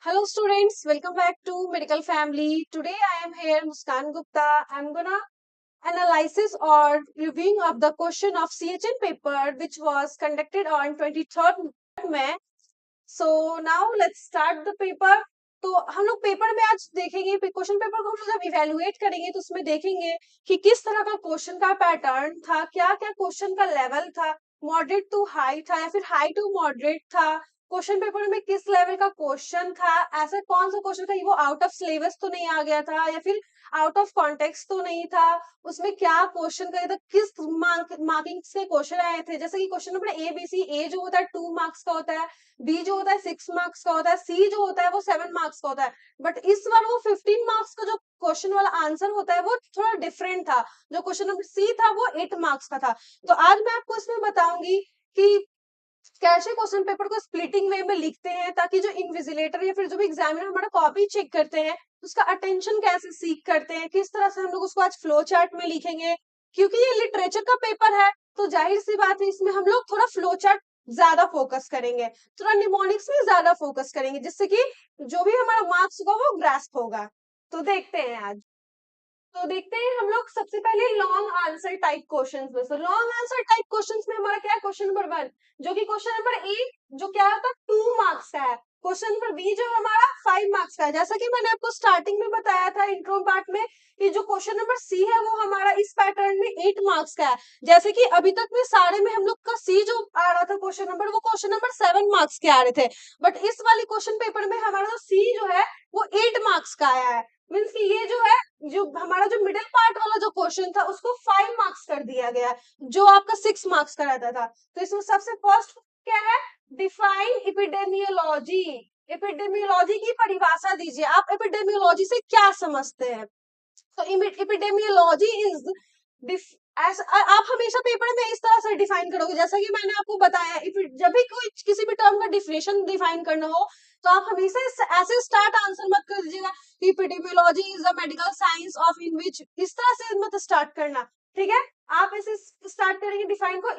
Hello students, welcome back to Medical Family. Today I am here, Muskan Gupta. I'm gonna analysis or reviewing of the question of CHN paper which was conducted on 23rd May. So now let's start the paper. तो हम लोग paper में आज देखेंगे question paper को हम लोग जब इवेल्युएट करेंगे तो उसमें देखेंगे कि किस तरह का क्वेश्चन का पैटर्न था, क्या क्या क्वेश्चन का लेवल था, मॉडरेट टू हाई था या फिर हाई टू मॉडरेट था, क्वेश्चन पेपर में किस लेवल का क्वेश्चन था, ऐसा कौन सा क्वेश्चन था, वो आउट ऑफ सिलेबस तो नहीं आ गया था या फिर आउट ऑफ कॉन्टेक्स्ट तो नहीं था, उसमें क्या क्वेश्चन का था, किस मार्किंग से क्वेश्चन आए थे। जैसे कि question number A B C, A जो होता है 2 मार्क्स का होता है, बी जो होता है 6 मार्क्स का होता है, सी जो होता है वो 7 मार्क्स का होता है। बट इस बार वो 15 मार्क्स का जो क्वेश्चन वाला आंसर होता है वो थोड़ा डिफरेंट था। जो क्वेश्चन नंबर सी था वो 8 मार्क्स का था। तो आज मैं आपको इसमें बताऊंगी कि कैसे क्वेश्चन पेपर को स्प्लिटिंग वे में लिखते हैं ताकि जो इन्विजिलेटर या फिर जो भी एग्जामिनर हमारा कॉपी चेक करते हैं उसका अटेंशन कैसे सीख करते हैं, किस तरह से हम लोग उसको आज फ्लो चार्ट में लिखेंगे। क्योंकि ये लिटरेचर का पेपर है तो जाहिर सी बात है इसमें हम लोग थोड़ा फ्लो चार्ट ज्यादा फोकस करेंगे, थोड़ा निमोनिक्स में ज्यादा फोकस करेंगे जिससे कि जो भी हमारा मार्क्स होगा वो ग्रास्प होगा। तो देखते हैं आज। तो देखते हैं हम लोग सबसे पहले लॉन्ग आंसर टाइप क्वेश्चंस में। तो लॉन्ग आंसर टाइप क्वेश्चंस में हमारा क्या है, क्वेश्चन नंबर 1 जो कि क्वेश्चन नंबर ए जो क्या होता है 2 मार्क्स का है, क्वेश्चन नंबर बी जो हमारा 5 मार्क्स का है। जैसा कि मैंने आपको स्टार्टिंग में बताया था इंट्रो पार्ट में कि जो क्वेश्चन नंबर सी है वो हमारा इस पैटर्न में 8 मार्क्स का है। जैसे कि अभी तक में सारे में हम लोग का सी जो आ रहा था क्वेश्चन नंबर वो क्वेश्चन नंबर 7 मार्क्स के आ रहे थे, बट इस वाली क्वेश्चन पेपर में हमारा जो सी जो है वो 8 मार्क्स का आया है। मीन्स कि ये जो है जो हमारा जो मिडिल पार्ट वाला जो क्वेश्चन था उसको 5 मार्क्स कर दिया गया जो आपका 6 मार्क्स का रहता था। तो इसमें सबसे फर्स्ट क्या है, डिफाइन एपिडेमियोलॉजी। एपिडेमियोलॉजी की परिभाषा दीजिए, आप एपिडेमियोलॉजी से क्या समझते हैं। तो एपिडेमियोलॉजी इज आप हमेशा पेपर में इस तरह से डिफाइन करोगे जैसा कि मैंने आपको बताया। जब भी कोई किसी भी टर्म का डिफिनेशन डिफाइन करना हो तो आप हमेशा ऐसे स्टार्ट आंसर मत कर दीजिएगा कि epidemiology is a medical science of in which, इस तरह से मत स्टार्ट करना। ठीक है, आप ऐसे स्टार्ट करेंगे डिफाइन को।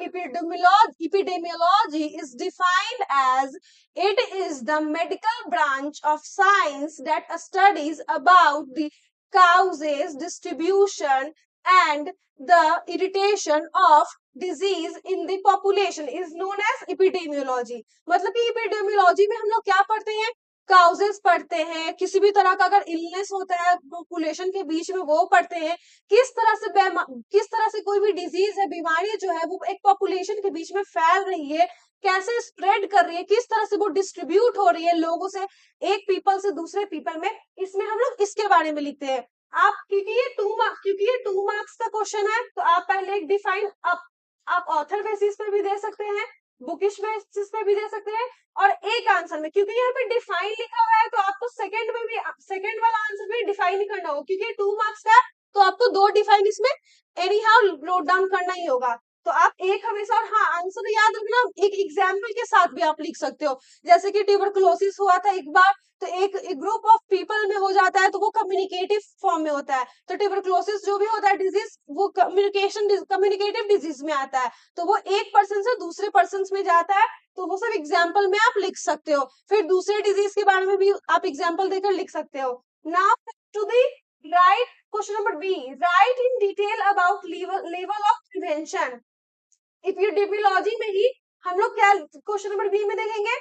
Epidemiology is defined as it is the medical branch of science that studies about the causes, distribution, and the irritation of disease in the population is known as epidemiology। मतलब कि epidemiology में हम लोग क्या पढ़ते हैं, causes पढ़ते हैं, किसी भी तरह का अगर इलनेस होता है पॉपुलेशन के बीच में वो पढ़ते हैं, किस तरह से कोई भी डिजीज है, बीमारी जो है वो एक पॉपुलेशन के बीच में फैल रही है, कैसे स्प्रेड कर रही है, किस तरह से वो डिस्ट्रीब्यूट हो रही है लोगों से, एक पीपल से दूसरे पीपल में, इसमें हम लोग इसके बारे में लिखते हैं। आप क्योंकि ये 2 मार्क्स का क्वेश्चन है तो आप पहले एक डिफाइन आप ऑथर बेसिस पे भी दे सकते हैं, बुकिश बेसिस पे भी दे सकते हैं, और एक आंसर में क्योंकि यहाँ पे डिफाइन लिखा हुआ है तो आपको सेकंड में भी सेकंड वाला आंसर भी डिफाइन ही करना होगा। क्योंकि 2 मार्क्स का है तो आपको 2 डिफाइन इसमें एनी हाउ नोट डाउन करना ही होगा। तो आप एक हमेशा, और हाँ आंसर याद रखना, एक एग्जाम्पल के साथ भी आप लिख सकते हो। जैसे कि ट्यूबरकुलोसिस हुआ था एक बार, तो एक ग्रुप ऑफ पीपल में हो जाता है तो वो कम्युनिकेटिव फॉर्म में होता है। तो ट्यूबरकुलोसिस जो भी होता है डिजीज वो कम्युनिकेटिव डिजीज में आता है, तो वो एक पर्सन से दूसरे पर्सन में जाता है। तो वो सब एग्जाम्पल में आप लिख सकते हो। फिर दूसरे डिजीज के बारे में भी आप एग्जाम्पल देकर लिख सकते हो। Now to the write question number B, write in detail about level of prevention. Epidemiology में ही हम लोग क्या क्वेश्चन नंबर बी में देखेंगे,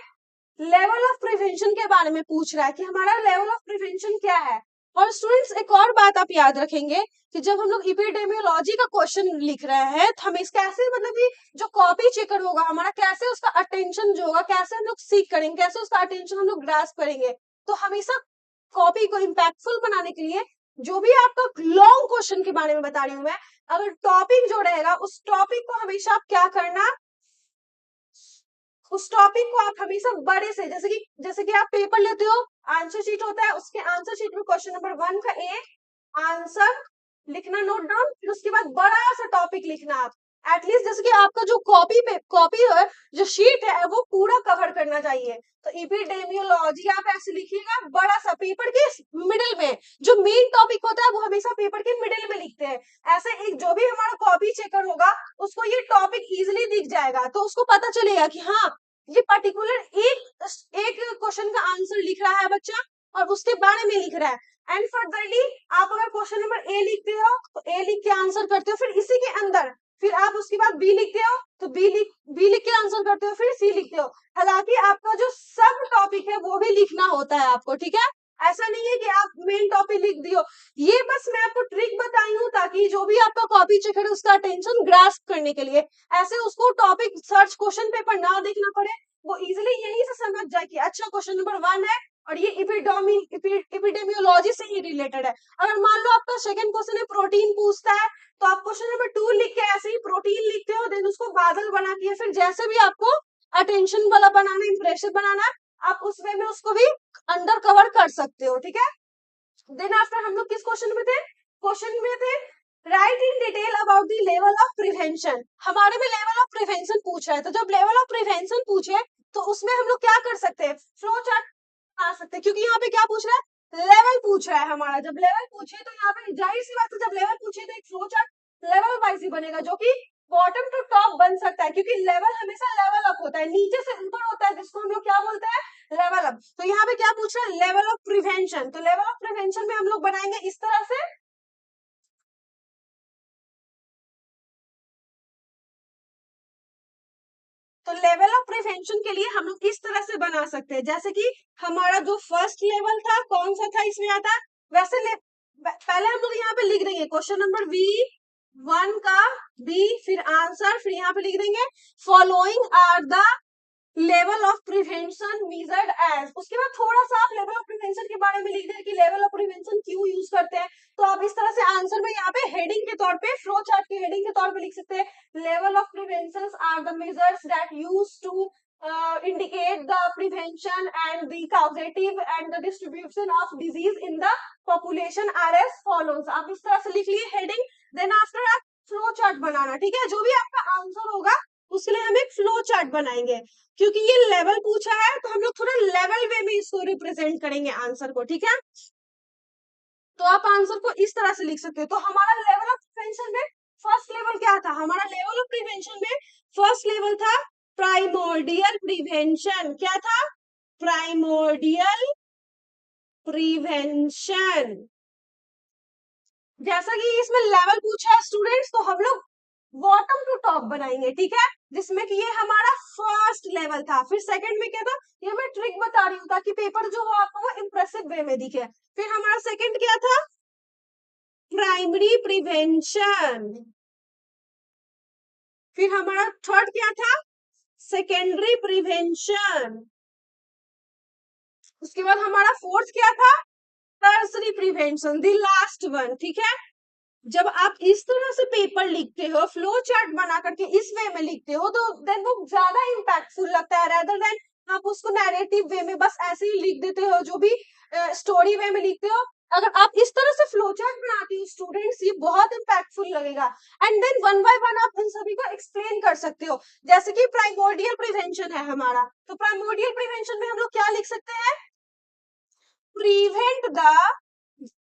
लेवल ऑफ प्रिवेंशन के बारे में पूछ रहा है कि हमारा लेवल ऑफ प्रिवेंशन क्या है। और स्टूडेंट्स एक और बात आप याद रखेंगे कि जब हम लोग एपिडेमियोलॉजी का क्वेश्चन लिख रहे हैं तो हमें कैसे, मतलब कि जो कॉपी चेकर होगा हमारा, कैसे उसका अटेंशन जो होगा, कैसे हम लोग सीख करेंगे, कैसे उसका अटेंशन हम लोग ग्रास्प करेंगे। तो हमेशा कॉपी को इम्पैक्टफुल बनाने के लिए जो भी आपका लॉन्ग क्वेश्चन के बारे में बता रही हूँ मैं, अगर टॉपिक जो रहेगा उस टॉपिक को हमेशा आप क्या करना, उस टॉपिक को आप हमेशा बड़े से, जैसे कि आप पेपर लेते हो, आंसर शीट होता है, उसके आंसर शीट में क्वेश्चन नंबर 1 का एक आंसर लिखना नोट डाउन, फिर उसके बाद बड़ा सा टॉपिक लिखना आप। एटलीस्ट जैसे कि आपका जो कॉपी है, जो शीट है वो पूरा कवर करना चाहिए। तो एपिडेमियोलॉजी आप ऐसे लिखिएगा बड़ा सा पेपर के मिडिल में, जो मेन टॉपिक होता है वो हमेशा पेपर के मिडिल में लिखते हैं। ऐसे एक जो भी हमारा कॉपी चेकर होगा उसको ये टॉपिक इजिली दिख जाएगा, तो उसको पता चलेगा कि हाँ ये पर्टिकुलर एक एक क्वेश्चन का आंसर लिख रहा है बच्चा और उसके बारे में लिख रहा है। एंड फर्दरली आप अगर क्वेश्चन नंबर ए लिखते हो तो ए लिख के आंसर करते हो, फिर इसी के अंदर फिर आप उसके बाद बी लिखते हो तो बी लिख के आंसर करते हो, फिर सी लिखते हो। हालांकि आपका जो सब टॉपिक है वो भी लिखना होता है आपको, ठीक है। ऐसा नहीं है कि आप मेन टॉपिक लिख दियो। ये बस मैं आपको ट्रिक बताई हूँ ताकि जो भी आपका कॉपी चेक है उसका अटेंशन ग्रास्प करने के लिए, ऐसे उसको टॉपिक सर्च क्वेश्चन पेपर ना देखना पड़े, वो इजिली यहीं से समझ जाए कि अच्छा क्वेश्चन नंबर 1 है और ये एपिडेमियोलॉजी से ही रिलेटेड है। अगर मान लो आपका सेकंड क्वेश्चन है प्रोटीन पूछता है तो आप क्वेश्चन नंबर 2 लिख के ऐसे ही प्रोटीन लिखते हो, देन उसको बादल बना के फिर जैसे भी आपको अटेंशन वाला बनाना, इंप्रेसिव बनाना, आप उस वे में उसको भी अंडर कवर कर सकते हो, ठीक है। देन आफ्टर हम लोग किस क्वेश्चन में थे? क्वेश्चन में थे right in detail about the level of prevention. हमारे में लेवल ऑफ प्रिवेंशन पूछा है, तो जब लेवल ऑफ प्रिवेंशन पूछे तो उसमें हम लोग क्या कर सकते हैं? फ्लो चार्ट बना सकते हैं, क्योंकि यहाँ पे क्या पूछ रहा है? लेवल पूछ रहा है हमारा। जब लेवल पूछे तो यहाँ पे जाहिर सी बात है, जब लेवल पूछे तो एक फ्लो चार्ट लेवल वाइज ही बनेगा जो कि बॉटम टू टॉप बन सकता है, क्योंकि लेवल हमेशा लेवल अप होता है, नीचे से ऊपर होता है, जिसको हम लोग क्या बोलते हैं? Level up. तो यहाँ पे क्या पूछ रहा है? Level of prevention. तो लेवल ऑफ प्रिवेंशन में हम लोग बनाएंगे इस तरह से, तो लेवल ऑफ प्रिवेंशन के लिए हम लोग इस तरह से बना सकते हैं, जैसे कि हमारा जो फर्स्ट लेवल था कौन सा था इसमें आता, वैसे पहले हम लोग यहाँ पे लिख देंगे क्वेश्चन नंबर V1 का बी, फिर आंसर, फिर यहाँ पे लिख देंगे following are the level of prevention measured as. उसके बाद थोड़ा सा आप लेवल ऑफ प्रिवेंशन के बारे में लिख दें कि लेवल ऑफ प्रिवेंशन क्यों यूज करते हैं। तो आप इस तरह से आंसर में यहाँ पे हेडिंग के तौर पे, फ्लो चार्ट की हेडिंग के तौर पे लिख सकते हैं level of prevention are the measures that use to indicate the prevention and the causative and the distribution of disease in the population are as follows। आप इस तरह से लिख लिए हेडिंग, देन आफ्टर आप फ्लो चार्ट बनाना, ठीक है। जो भी आपका आंसर होगा उसके लिए हम एक फ्लो चार्ट बनाएंगे, क्योंकि ये लेवल पूछा है तो हम लोग थोड़ा लेवल वे में इसको रिप्रेजेंट करेंगे आंसर को, ठीक है। तो आप आंसर को इस तरह से लिख सकते हो। तो हमारा लेवल ऑफ प्रिवेंशन में फर्स्ट लेवल क्या था? हमारा लेवल ऑफ प्रिवेंशन में फर्स्ट लेवल था प्राइमोर्डियल प्रिवेंशन। क्या था? Primordial prevention. जैसा कि इसमें लेवल पूछा है स्टूडेंट्स, तो हम लोग बॉटम टू टॉप बनाएंगे, ठीक है, जिसमें कि ये हमारा फर्स्ट लेवल था। फिर सेकंड में क्या था? ये मैं ट्रिक बता रही हूँ ताकि पेपर जो हो आपको वो इंप्रेसिव वे में दिखे। फिर हमारा सेकंड क्या था? Primary prevention. फिर हमारा थर्ड क्या था? Secondary prevention. उसके बाद हमारा फोर्थ क्या था? Tertiary prevention, the last one, ठीक है। जब आप इस तरह से पेपर लिखते हो, फ्लो चार्ट बना करके इस वे में लिखते हो, तो देन वो ज्यादा इम्पैक्टफुल लगता है रेदर देन आप उसको नैरेटिव वे में बस ऐसे ही लिख देते हो, जो भी स्टोरी वे में लिखते हो। अगर आप इस तरह से फ्लो चार्ट बनाते हो स्टूडेंट्स, ये बहुत इम्पैक्टफुल लगेगा। And then one by one आप इन सभी को एक्सप्लेन कर सकते हो। जैसे कि प्राइमोर्डियल प्रिवेंशन है हमारा, तो प्राइमोर्डियल प्रिवेंशन में हम लोग क्या लिख सकते हैं? प्रिवेंट द,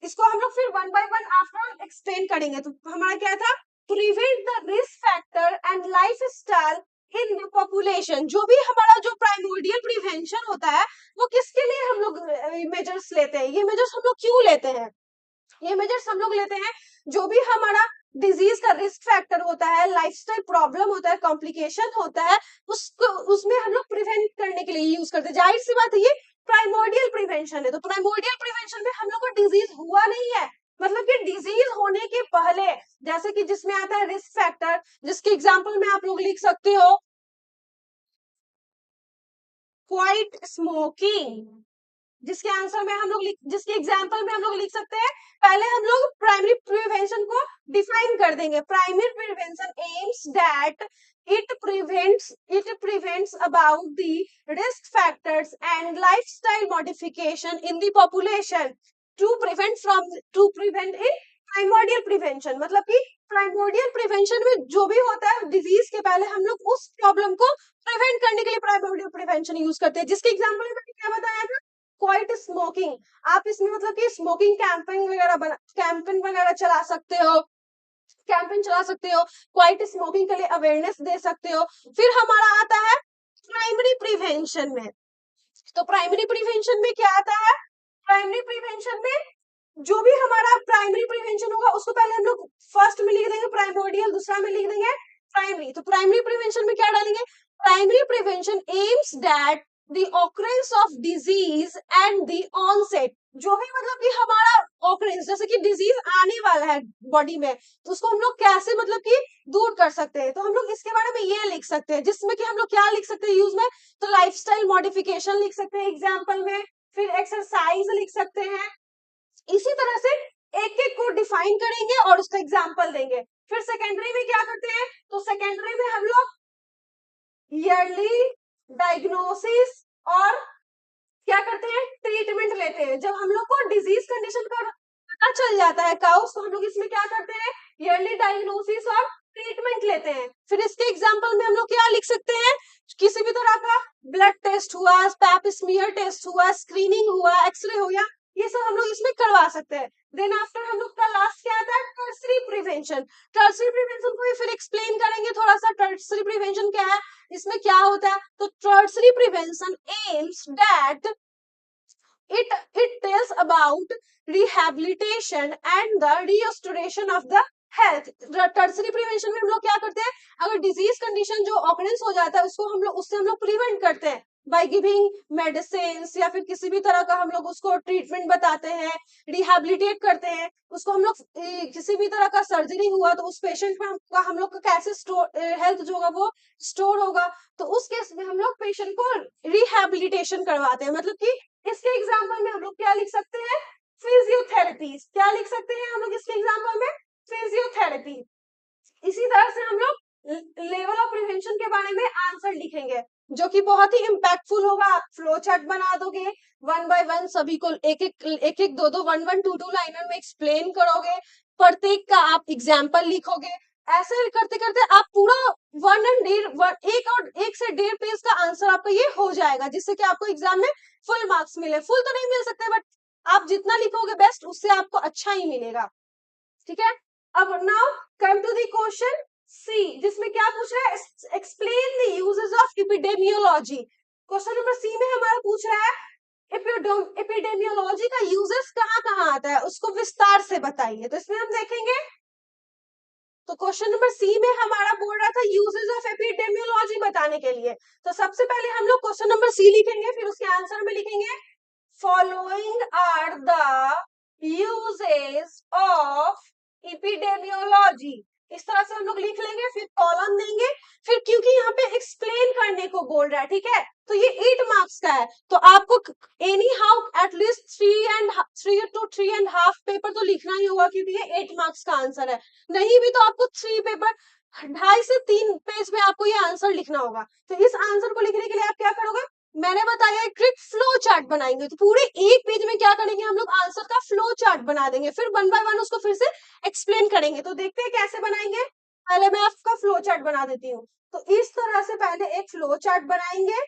इसको हम लोग फिर one by one after explain करेंगे। तो हमारा क्या था? Prevent the risk factor and life style in the population. जो भी हमारा जो प्राइमोर्डियल प्रिवेंशन होता है वो किसके लिए हम लोग मेजर्स लेते हैं? ये मेजर्स हम लोग क्यों लेते हैं? ये मेजर्स हम लोग लेते हैं जो भी हमारा डिजीज का रिस्क फैक्टर होता है, लाइफस्टाइल प्रॉब्लम होता है, कॉम्प्लिकेशन होता है, उसको उसमें हम लोग प्रिवेंट करने के लिए यूज करते हैं। जाहिर सी बात है ये प्राइमोर्डियल प्रिवेंशन है। तो प्राइमोर्डियल प्रिवेंशन में हम लोग को डिजीज हुआ नहीं है, मतलब कि डिजीज होने के पहले, जैसे कि जिसमें आता है रिस्क फैक्टर, जिसके एग्जांपल में आप लोग लिख सकते हो क्वाइट स्मोकिंग, जिसके आंसर में हम लोग जिसके एग्जांपल में हम लोग लिख सकते हैं। पहले हम लोग प्राइमरी प्रिवेंशन को डिफाइन कर देंगे। Primary prevention aims that it prevents about the risk factors and lifestyle modification in the population to prevent in primordial prevention. मतलब कि प्राइमोर्डियल प्रिवेंशन में जो भी होता है डिजीज के पहले हम लोग उस प्रॉब्लम को प्रिवेंट करने के लिए प्राइमोर्डियल प्रिवेंशन यूज करते हैं, जिसके एग्जांपल में मैंने क्या बताया था? Quite smoking. आप इसमें मतलब कि स्मोकिंग कैंपेन वगैरह चला सकते हो, कैंपेन चला सकते हो, क्वाइट स्मोकिंग के लिए अवेयरनेस दे सकते हो। फिर हमारा आता है प्राइमरी प्रिवेंशन में। तो प्राइमरी प्रिवेंशन में क्या आता है, प्राइमरी प्रिवेंशन में जो भी हमारा प्राइमरी प्रिवेंशन होगा उसको पहले हम लोग फर्स्ट में लिख देंगे प्राइमोर्डियल, दूसरा में लिख देंगे प्राइमरी। तो प्राइमरी प्रिवेंशन में क्या डालेंगे, primary prevention aims that the occurrence of disease and the onset, जो भी मतलब कि हमारा ऑकरेंस जैसे कि डिजीज आने वाला है बॉडी में, तो उसको हम लोग कैसे मतलब कि दूर कर सकते हैं। तो हम लोग इसके बारे में ये लिख सकते हैं, जिसमें कि हम लोग क्या लिख सकते हैं यूज में, तो लाइफस्टाइल मॉडिफिकेशन लिख सकते हैं एग्जाम्पल में, फिर एक्सरसाइज लिख सकते हैं। इसी तरह से एक एक को डिफाइन करेंगे और उसका एग्जाम्पल देंगे। फिर सेकेंडरी में क्या करते हैं, तो सेकेंडरी में हम लोग ईयरली डायग्नोसिस और क्या करते हैं, ट्रीटमेंट लेते हैं। जब हम लोग को डिजीज कंडीशन का पता चल जाता है काउस, तो हम लोग इसमें क्या करते हैं, ईयरली डायग्नोसिस और ट्रीटमेंट लेते हैं। फिर इसके एग्जांपल में हम लोग क्या लिख सकते हैं, किसी भी तरह का ब्लड टेस्ट हुआ, पैप स्मीयर टेस्ट हुआ, स्क्रीनिंग हुआ, एक्सरे हो गया, ये सब हम लोग इसमें करवा सकते हैं। देन आफ्टर हम लोग का लास्ट क्या आता है, टर्सरी प्रिवेंशन। टर्सरी प्रिवेंशन को भी फिर एक्सप्लेन करेंगे थोड़ा सा, टर्सरी प्रिवेंशन क्या है, इसमें क्या होता है। तो tertiary prevention aims that it tells about rehabilitation and the restoration of the health. Tertiary prevention में हम लोग क्या करते हैं, अगर डिजीज कंडीशन जो ऑकरेंस हो जाता है उसको हम लोग उससे हम लोग प्रिवेंट करते हैं बाय गिविंग मेडिसिन, या फिर किसी भी तरह का हम लोग उसको ट्रीटमेंट बताते हैं, रिहेबिलिटेट करते हैं उसको। हम लोग किसी भी तरह का सर्जरी हुआ तो उस पेशेंट का हम लोग का कैसे स्टोर हेल्थ जो होगा वो स्टोर होगा, तो उस केस में हम लोग पेशेंट को रिहेबिलिटेशन करवाते हैं। मतलब कि इसके एग्जाम्पल में हम लोग क्या लिख सकते हैं, फिजियोथेरेपी। क्या लिख सकते हैं हम लोग इसके एग्जाम्पल में, फिजियोथेरेपी। इसी तरह से हम लोग लेवल ऑफ प्रिवेंशन के बारे में आंसर लिखेंगे जो कि बहुत ही इम्पैक्टफुल होगा। आप फ्लो चार्ट बना दोगे, वन बाय वन सभी को एक एक दो दो one one two two liner में एक्सप्लेन करोगे, प्रत्येक का आप एग्जाम्पल लिखोगे। ऐसे करते करते आप पूरा वन एंड एक और एक से 1.5 पेज का आंसर आपका ये हो जाएगा, जिससे कि आपको एग्जाम में फुल मार्क्स मिले। फुल तो नहीं मिल सकते बट आप जितना लिखोगे बेस्ट उससे आपको अच्छा ही मिलेगा। ठीक है, अब now come to the question C, जिसमें क्या पूछ रहा है, explain the uses of epidemiology. Question number C में हमारा पूछ रहा है एपिडेमियोलॉजी का यूजेस कहाँ कहाँ आता है, उसको विस्तार से बताइए। तो इसमें हम देखेंगे, तो क्वेश्चन नंबर सी में हमारा बोल रहा था यूजेस ऑफ एपिडेमियोलॉजी बताने के लिए। तो सबसे पहले हम लोग क्वेश्चन नंबर सी लिखेंगे, फिर उसके आंसर में लिखेंगे following are the uses of epidemiology. इस तरह से हम लोग लिख लेंगे, फिर कॉलम देंगे, फिर क्योंकि यहाँ पे एक्सप्लेन करने को बोल रहा है, ठीक है, तो ये 8 मार्क्स का है, तो आपको any how at least 3 to 3.5 paper तो लिखना ही होगा, क्योंकि ये 8 मार्क्स का आंसर है। नहीं भी तो आपको 3 पेपर 2.5 से 3 पेज में आपको ये आंसर लिखना होगा। तो इस आंसर को लिखने के लिए आप क्या करोगे, मैंने बताया एक ट्रिक, फ्लो चार्ट बनाएंगे। तो पूरे एक पेज में क्या करेंगे हम लोग, आंसर का फ्लो चार्ट बना देंगे, फिर वन बाय वन उसको फिर से एक्सप्लेन करेंगे। तो देखते हैं कैसे बनाएंगे। पहले मैं आपका फ्लो चार्ट बना देती हूँ। तो इस तरह से पहले एक फ्लो चार्ट बनाएंगे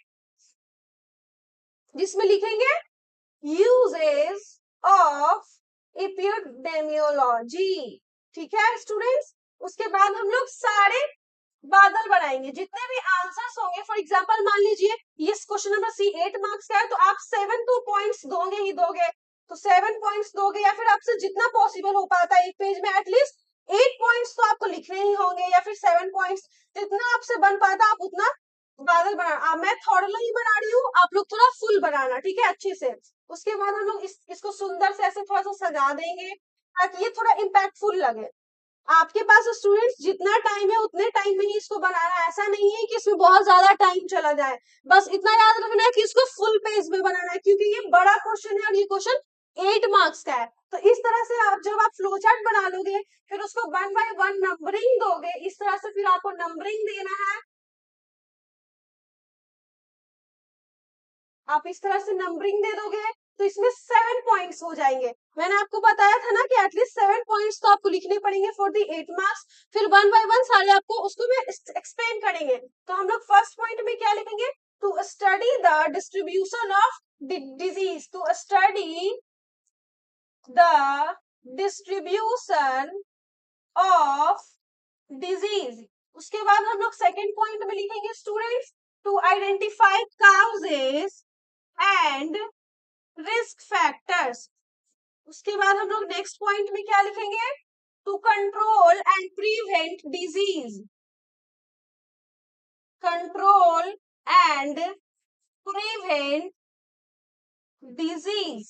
जिसमें लिखेंगे यूजेस ऑफ एपिडेमियोलॉजी। ठीक है स्टूडेंट्स, उसके बाद हम लोग सारे बादल बनाएंगे, जितने भी आंसर्स होंगे। फॉर एग्जांपल मान लीजिए ये क्वेश्चन नंबर सी 8 मार्क्स का है, तो आप 7 2 पॉइंट्स दोगे ही दोगे, तो 7 पॉइंट्स दोगे, या फिर आपसे जितना पॉसिबल हो पाता है एक पेज में एटलीस्ट 8 पॉइंट्स तो आपको लिखने ही होंगे, या फिर 7 पॉइंट्स, जितना आपसे बन पाता आप उतना बादल बना। मैं थोड़ा ही बना रही हूँ, आप लोग थोड़ा फुल बनाना, ठीक है, अच्छे से। उसके बाद हम लोग इसको सुंदर से ऐसे थोड़ा सा सजा देंगे ताकि ये थोड़ा इम्पैक्टफुल लगे। आपके पास स्टूडेंट्स जितना टाइम है उतने टाइम में ही इसको बनाना है, ऐसा नहीं है कि इसमें बहुत ज्यादा टाइम चला जाए। बस इतना याद रखना है कि इसको फुल पेज में बनाना है, क्योंकि ये बड़ा क्वेश्चन है और ये क्वेश्चन 8 मार्क्स का है। तो इस तरह से आप जब आप फ्लो चार्ट बना लोगे, फिर उसको वन बाय वन नंबरिंग दोगे, इस तरह से फिर आपको नंबरिंग देना है। आप इस तरह से नंबरिंग दे दोगे तो इसमें 7 पॉइंट्स हो जाएंगे। मैंने आपको बताया था ना कि एटलीस्ट 7 पॉइंट्स तो आपको लिखने पड़ेंगे फॉर द 8 मार्क्स। फिर वन बाय वन सारे आपको उसको में एक्सप्लेन करेंगे। तो हम लोग फर्स्ट पॉइंट में क्या लिखेंगे, to study the distribution of disease, to study the distribution of disease. उसके बाद हम लोग सेकेंड पॉइंट में लिखेंगे students to identify causes and risk factors. उसके बाद हम लोग नेक्स्ट पॉइंट में क्या लिखेंगे? To control and prevent disease, control and prevent disease,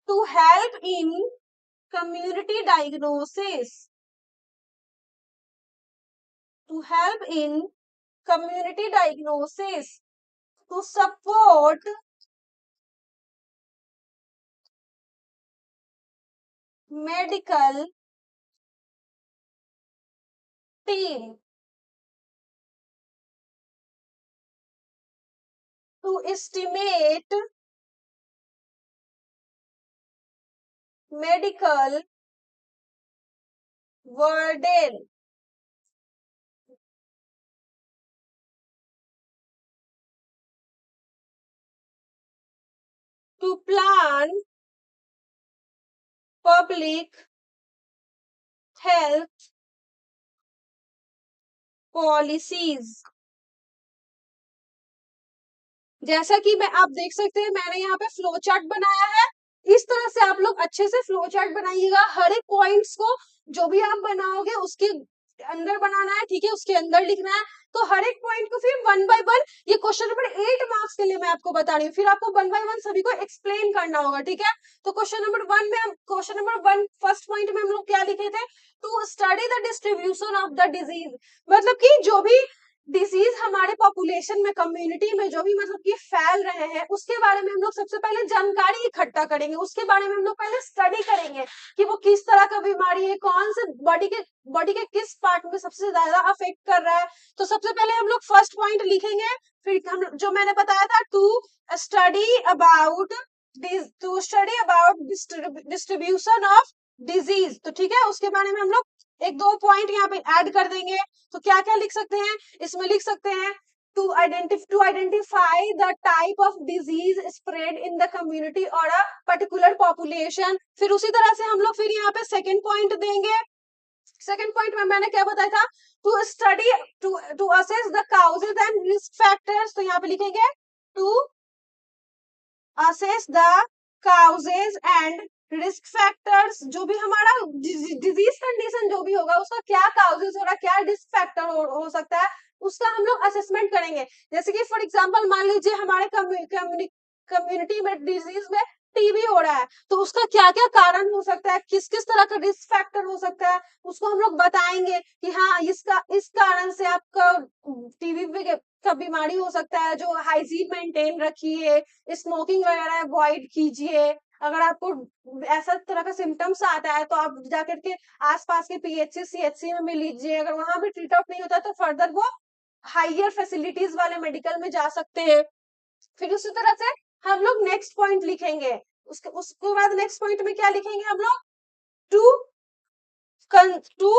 to help in community diagnosis, to help in community diagnosis, to support medical team, to estimate medical burden, to plan public health policies. जैसा कि मैं आप देख सकते हैं मैंने यहाँ पे फ्लो चार्ट बनाया है, इस तरह से आप लोग अच्छे से फ्लो चार्ट बनाइएगा। हर एक पॉइंट्स को जो भी आप बनाओगे उसके अंदर बनाना है, ठीक है, उसके अंदर लिखना है। तो हर एक पॉइंट को फिर वन बाय वन, ये क्वेश्चन नंबर 8 मार्क्स के लिए मैं आपको बता रही हूँ, फिर आपको वन बाय वन सभी को एक्सप्लेन करना होगा, ठीक है। तो क्वेश्चन नंबर 1 में हम क्वेश्चन नंबर 1 फर्स्ट पॉइंट में हम लोग क्या लिखे थे? To study the distribution of the disease, मतलब कि जो भी डिजीज हमारे पॉपुलेशन में, कम्युनिटी में जो भी मतलब कि फैल रहे हैं उसके बारे में हम लोग सबसे पहले जानकारी इकट्ठा करेंगे, उसके बारे में हम लोग पहले स्टडी करेंगे कि वो किस तरह का बीमारी है, कौन से बॉडी के किस पार्ट में सबसे ज्यादा अफेक्ट कर रहा है। तो सबसे पहले हम लोग फर्स्ट पॉइंट लिखेंगे, फिर हम जो मैंने बताया था to study about distribution of disease, तो ठीक है, उसके बारे में हम लोग एक दो पॉइंट यहाँ पे ऐड कर देंगे। तो क्या क्या लिख सकते हैं इसमें? लिख सकते हैं to identify the type of disease spread in the community और अ पर्टिकुलर पॉपुलेशन। फिर उसी तरह से हम लोग फिर यहाँ पे सेकेंड पॉइंट देंगे। सेकेंड पॉइंट में मैंने क्या बताया था? To study to assess the causes and risk factors, तो यहाँ पे लिखेंगे to assess the causes and risk factors, जो भी हमारा डिजीज कंडीशन जो भी होगा उसका क्या काउजेज हो रहा है, क्या रिस्क फैक्टर हो सकता है, उसका हम लोग असेसमेंट करेंगे। जैसे कि फॉर एग्जांपल मान लीजिए हमारे कम्युनिटी में डिजीज में टीबी हो रहा है, तो उसका क्या क्या कारण हो सकता है, किस किस तरह का रिस्क फैक्टर हो सकता है, उसको हम लोग बताएंगे कि हाँ इसका इस कारण से आपका टीबी का बीमारी हो सकता है। जो हाइजीन मेंटेन रखिए, स्मोकिंग वगैरह अवॉइड कीजिए। अगर आपको ऐसा तरह का सिम्टम्स आता है तो आप जाकर के आसपास के पीएचसी सीएचसी में मिल लीजिए, अगर वहां भी ट्रीट आउट नहीं होता तो फर्दर वो हायर फैसिलिटीज वाले मेडिकल में जा सकते हैं। फिर उसी तरह से हम लोग नेक्स्ट पॉइंट लिखेंगे, उसके बाद नेक्स्ट पॉइंट में क्या लिखेंगे हम लोग? To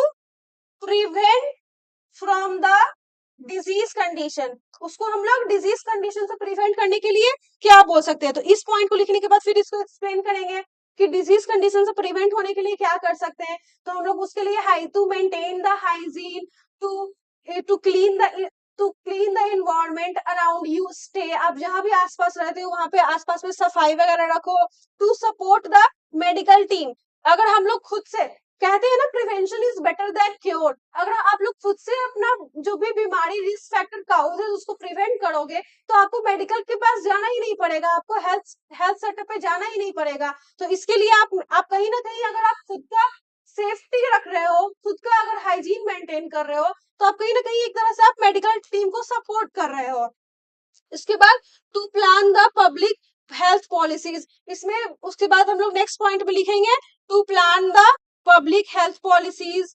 prevent from the disease condition, उसको हम लोग डिजीज कंडीशन से प्रिवेंट करने के लिए क्या बोल सकते हैं। तो इस पॉइंट को लिखने के बाद फिर इसको एक्सप्लेन करेंगे कि डिजीज कंडीशन से प्रिवेंट होने के लिए क्या कर सकते हैं। तो हम लोग उसके लिए to maintain the hygiene, to to clean the environment around you stay, आप जहां भी आसपास रहते हो वहां पे आसपास में सफाई वगैरह रखो। To support the medical team, अगर हम लोग खुद से कहते हैं ना prevention is better than cure, अगर आप लोग खुद से अपना जो भी बीमारी रिस्क फैक्टर काउजेज उसको प्रिवेंट करोगे तो आपको मेडिकल के पास जाना ही नहीं पड़ेगा, आपको हेल्थ सेटअप पे जाना ही नहीं पड़ेगा। तो इसके लिए आप कहीं ना कहीं अगर आप खुद का सेफ्टी रख रहे हो, खुद का अगर हाइजीन मेंटेन कर रहे हो तो आप कहीं ना कहीं एक तरह से आप मेडिकल टीम को सपोर्ट कर रहे हो। इसके बाद to plan the public health policies, इसमें उसके बाद हम लोग नेक्स्ट पॉइंट में लिखेंगे to plan the public health policies,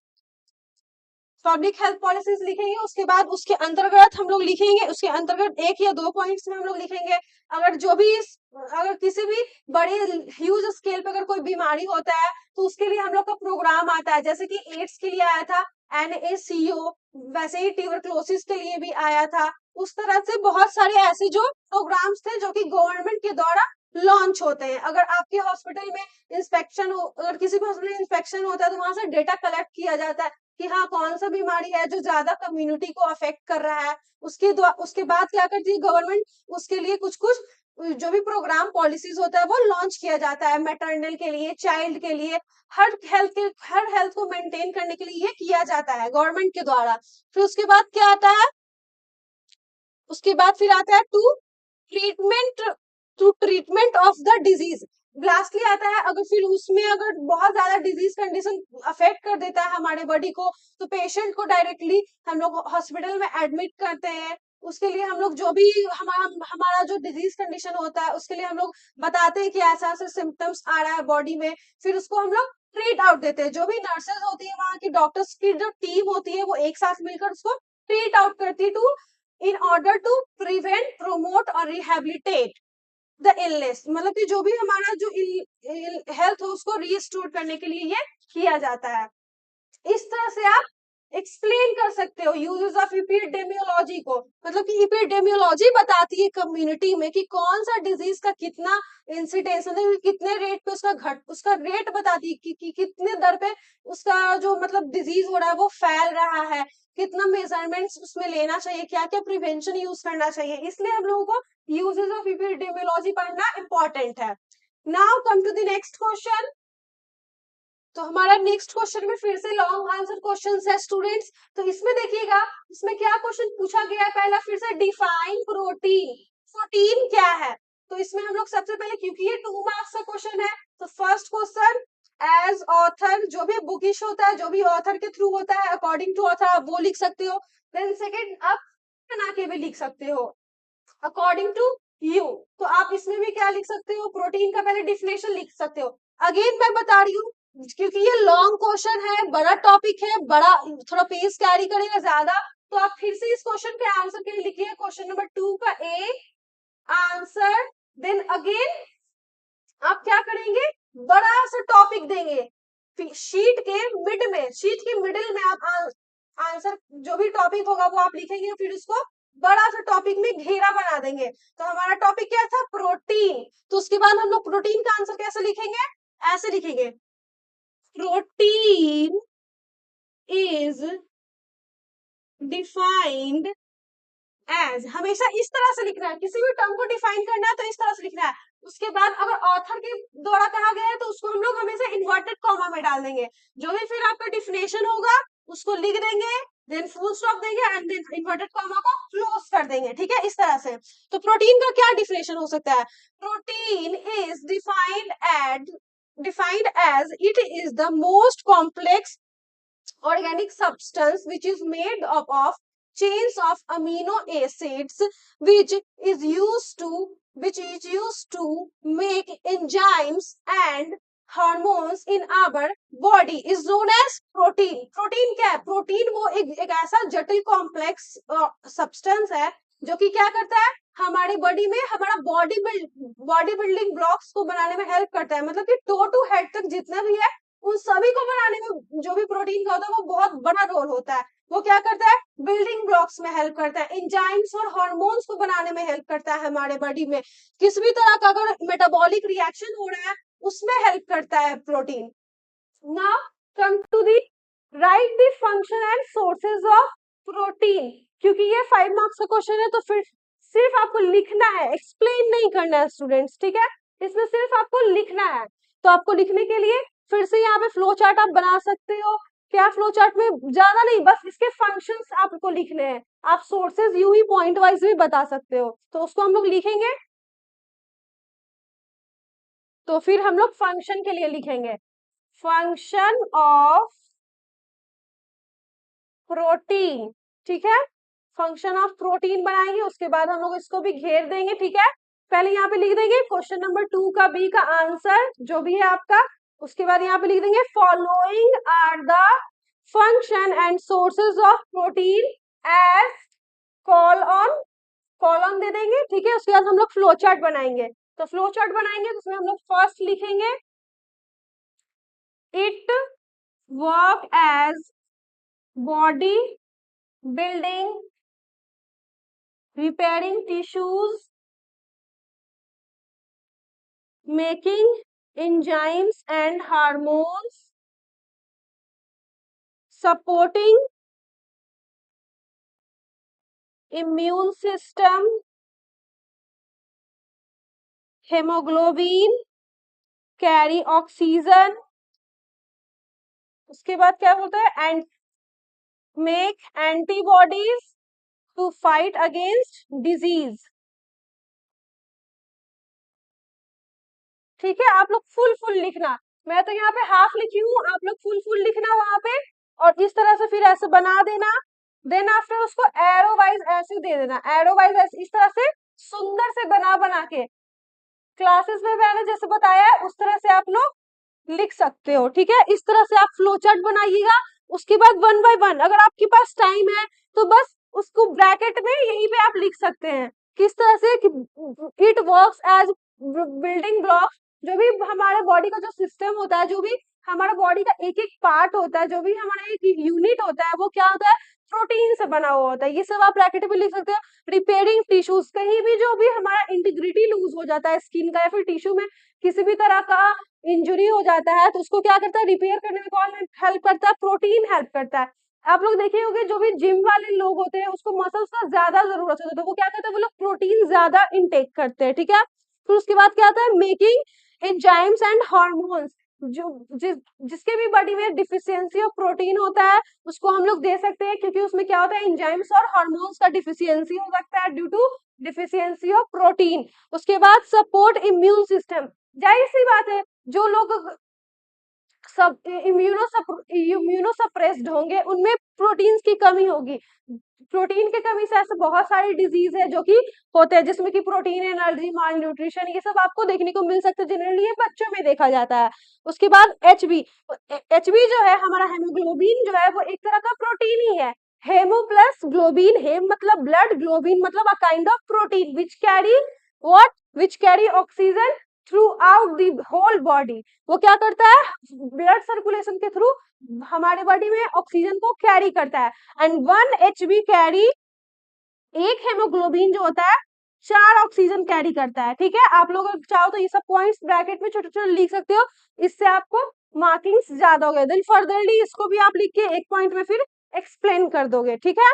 public health policies लिखेंगे। उसके बाद उसके अंतर्गत हम लोग लिखेंगे, उसके अंतर्गत एक या दो पॉइंट्स में हम लोग लिखेंगे अगर जो भी अगर किसी भी बड़े ह्यूज स्केल पे अगर कोई बीमारी होता है तो उसके लिए हम लोग का प्रोग्राम आता है, जैसे कि एड्स के लिए आया था NACO, वैसे ही ट्यूबरक्लोसिस के लिए भी आया था। उस तरह से बहुत सारे ऐसे जो प्रोग्राम्स थे जो कि गवर्नमेंट के द्वारा लॉन्च होते हैं। अगर आपके हॉस्पिटल में इंस्पेक्शन हो, अगर किसी भी हॉस्पिटल में इंस्पेक्शन होता है तो वहां से डेटा कलेक्ट किया जाता है, कि हाँ कौन सा बीमारी है जो ज्यादा कम्युनिटी को अफेक्ट कर रहा है। उसके बाद क्या करती है गवर्नमेंट, उसके लिए कुछ कुछ जो भी प्रोग्राम पॉलिसीज होता है वो लॉन्च किया जाता है, मैटरनल के लिए, चाइल्ड के लिए, हर हेल्थ को मेंटेन करने के लिए ये किया जाता है गवर्नमेंट के द्वारा। फिर उसके बाद क्या आता है, उसके बाद फिर आता है treatment to treatment of the disease. Lastly आता है अगर फिर उसमें अगर बहुत ज्यादा डिजीज कंडीशन अफेक्ट कर देता है हमारे बॉडी को, तो पेशेंट को डायरेक्टली हम लोग हॉस्पिटल में एडमिट करते हैं। उसके लिए हम लोग जो भी हमारा जो डिजीज कंडीशन होता है उसके लिए हम लोग बताते हैं कि ऐसा ऐसा सिम्टम्स आ रहा है बॉडी में, फिर उसको हम लोग ट्रीट आउट देते हैं। जो भी नर्सेज होती है, वहाँ की डॉक्टर्स की जो टीम होती है वो एक साथ मिलकर उसको ट्रीट आउट करती है to in order to prevent, promote और रिहेबिलिटेट द इलनेस। मतलब कि जो भी हमारा जो हेल्थ हो उसको रीस्टोर करने के लिए ये किया जाता है। इस तरह से आप एक्सप्लेन कर सकते हो यूजेस ऑफ इपिडेमियोलॉजी को। मतलब कि इपिडेमियोलॉजी बताती है कम्युनिटी में कि कौन सा डिजीज का कितना इंसिडेंस, मतलब कितने रेट पे उसका रेट बताती है कि कितने दर पे उसका जो मतलब डिजीज हो रहा है वो फैल रहा है, कितना मेजरमेंट्स उसमें लेना चाहिए, क्या क्या प्रिवेंशन यूज करना चाहिए। इसलिए हम लोगों को यूजेस ऑफ इपिडेमियोलॉजी पढ़ना इंपॉर्टेंट है। Now come to the next question. तो हमारा नेक्स्ट क्वेश्चन में फिर से लॉन्ग आंसर क्वेश्चन है स्टूडेंट्स। तो इसमें देखिएगा, इसमें क्या क्वेश्चन पूछा गया है, पहला फिर से डिफाइन प्रोटीन। प्रोटीन क्या है, तो इसमें हम लोग सबसे पहले, क्योंकि ये 2 मार्क्स का क्वेश्चन है, तो फर्स्ट क्वेश्चन एज ऑथर, जो भी बुकिश होता है, जो भी ऑथर के थ्रू होता है, अकॉर्डिंग टू ऑथर आप वो लिख सकते हो। देन सेकेंड आप बना के भी लिख सकते हो अकॉर्डिंग टू यू। तो आप इसमें भी क्या लिख सकते हो, प्रोटीन का पहले डिफिनेशन लिख सकते हो। अगेन मैं बता रही हूँ क्योंकि ये लॉन्ग क्वेश्चन है, बड़ा टॉपिक है, बड़ा थोड़ा पेज कैरी करेगा ज्यादा, तो आप फिर से इस क्वेश्चन के आंसर के लिए लिखिए क्वेश्चन नंबर 2 का ए आंसर। देन अगेन आप क्या करेंगे, बड़ा सा टॉपिक देंगे शीट के मिड में, शीट के मिडिल में आप आंसर जो भी टॉपिक होगा वो आप लिखेंगे, फिर उसको बड़ा सा टॉपिक में घेरा बना देंगे। तो हमारा टॉपिक क्या था, प्रोटीन। तो उसके बाद हम लोग प्रोटीन का आंसर कैसे लिखेंगे, ऐसे लिखेंगे, प्रोटीन इज डिफाइंड एज, हमेशा इस तरह से लिखना है, किसी भी टर्म को डिफाइन करना है तो इस तरह से लिखना है। उसके बाद अगर ऑथर के द्वारा कहा गया है तो उसको हम लोग हमेशा इन्वर्टेड कॉमा में डाल देंगे। जो भी फिर आपका डिफिनेशन होगा उसको लिख देंगे, देन फुल स्टॉप देंगे एंड देन इन्वर्टेड कॉमा को क्लोज कर देंगे। ठीक है, इस तरह से। तो प्रोटीन का क्या डिफिनेशन हो सकता है, protein is defined as it is the most complex organic substance which is made up of chains of amino acids which which is used to make enzymes and hormones in our body is known as protein। Protein क्या है, protein वो एक ऐसा जटिल complex substance है जो कि क्या करता है, हमारे बॉडी में हमारा बॉडी बिल्डिंग ब्लॉक्स को बनाने में हेल्प करता है। मतलब कि टो टू हेड तक जितना भी है उन सभी को बनाने में जो भी प्रोटीन का होता है वो बहुत बड़ा रोल होता है। वो क्या करता है, बिल्डिंग ब्लॉक्स में हेल्प करता है, एंजाइम्स और हार्मोन्स को बनाने में हेल्प करता है। हमारे बॉडी में किसी भी तरह का अगर मेटाबॉलिक रिएक्शन हो रहा है उसमें हेल्प करता है protein. Now come to the write the function and sources of protein. क्योंकि ये 5 मार्क्स का क्वेश्चन है तो फिर सिर्फ आपको लिखना है, एक्सप्लेन नहीं करना है स्टूडेंट्स। ठीक है, इसमें सिर्फ आपको लिखना है। तो आपको लिखने के लिए फिर से यहाँ पे फ्लो चार्ट आप बना सकते हो। क्या फ्लो चार्ट में ज्यादा नहीं, बस इसके फंक्शंस आपको लिखने हैं। आप sources you he point wise भी बता सकते हो। तो उसको हम लोग लिखेंगे, तो फिर हम लोग फंक्शन के लिए लिखेंगे, फंक्शन ऑफ प्रोटीन। ठीक है, फंक्शन ऑफ प्रोटीन बनाएंगे, उसके बाद हम लोग इसको भी घेर देंगे। ठीक है, पहले यहाँ पे लिख देंगे क्वेश्चन नंबर 2 का बी का आंसर जो भी है आपका। उसके बाद यहाँ पे लिख देंगे following are the function and sources of protein as call on दे देंगे। ठीक है, उसके बाद हम लोग फ्लो चार्ट बनाएंगे। तो फ्लो चार्ट बनाएंगे तो उसमें हम लोग फर्स्ट लिखेंगे it work as body building, repairing tissues, making enzymes and hormones, supporting immune system, haemoglobin carry oxygen, उसके बाद क्या बोलता है, and make antibodies to fight against disease. ठीक है, आप लोग फुल फुल लिखना, मैं तो यहाँ पे हाफ लिखी हूँ, आप लोग फुल फुल लिखना वहां पे, और इस तरह से फिर ऐसे बना देना। देन आफ्टर उसको एरो वाइज ऐसे दे देना, एरो वाइज ऐसे इस तरह से सुंदर से बना बना के क्लासेस में मैंने जैसे बताया है उस तरह से आप लोग लिख सकते हो। ठीक है, इस तरह से आप फ्लो चार्ट बनाइएगा। उसके बाद वन बाय वन, अगर आपके पास टाइम है तो बस उसको ब्रैकेट में यहीं पे आप लिख सकते हैं किस तरह से it works as building blocks. जो भी हमारे बॉडी का जो सिस्टम होता है, जो भी हमारा बॉडी का एक एक पार्ट होता है, जो भी हमारा एक यूनिट होता है, वो क्या होता है, प्रोटीन से बना हुआ होता है। ये सब आप ब्रैकेट में लिख सकते हो। रिपेयरिंग टिश्यूज, कहीं भी जो भी हमारा इंटीग्रिटी लूज हो जाता है स्किन का या फिर टिश्यू में किसी भी तरह का इंजुरी हो जाता है, तो उसको क्या करता है, रिपेयर करने में कौन हेल्प करता है, प्रोटीन हेल्प करता है। आप लोग देखे होंगे जो भी जिम वाले लोग होते हैं उसको मसल्स का ज्यादा जरूरत होता है, तो वो क्या करते हैं, वो लोग प्रोटीन ज्यादा इनटेक करते हैं। ठीक है, फिर उसके बाद क्या आता है, मेकिंग एंजाइम्स एंड हार्मोन्स। जो जिसके भी बॉडी में डिफिशियंसी ऑफ प्रोटीन होता है उसको हम लोग दे सकते हैं, क्योंकि उसमें क्या होता है, एंजाइम्स और हार्मोन्स का डिफिशियंसी हो सकता है due to deficiency of protein. उसके बाद सपोर्ट इम्यून सिस्टम, जाहिर सी बात है जो लोग सब इम्यूनोसप्रेस्ड होंगे उनमें प्रोटीन्स की कमी होगी। प्रोटीन की कमी से ऐसे बहुत सारी डिजीज है जो कि होते हैं, जिसमें कि प्रोटीन एनर्जी माल न्यूट्रिशन ये सब आपको देखने को मिल सकता है, जनरली ये बच्चों में देखा जाता है। उसके बाद एचबी, एचबी जो है हमारा हेमोग्लोबिन जो है वो एक तरह का प्रोटीन ही है। हेमो प्लस ग्लोबिन, हेम मतलब ब्लड, ग्लोबिन मतलब a kind of protein which carry what, which carry oxygen throughout the whole body. वो क्या करता है, ब्लड सर्कुलेशन के थ्रू हमारे बॉडी में ऑक्सीजन को कैरी करता है। एंड वन एचबी कैरी, एक हेमोग्लोबिन जो होता है 4 ऑक्सीजन कैरी करता है। ठीक है, आप लोग चाहो तो ये सब पॉइंट्स ब्रैकेट में छोटे छोटे लिख सकते हो, इससे आपको मार्किंग्स ज्यादा हो गए। देन फर्दरली इसको भी आप लिख के एक पॉइंट में फिर एक्सप्लेन कर दोगे। ठीक है,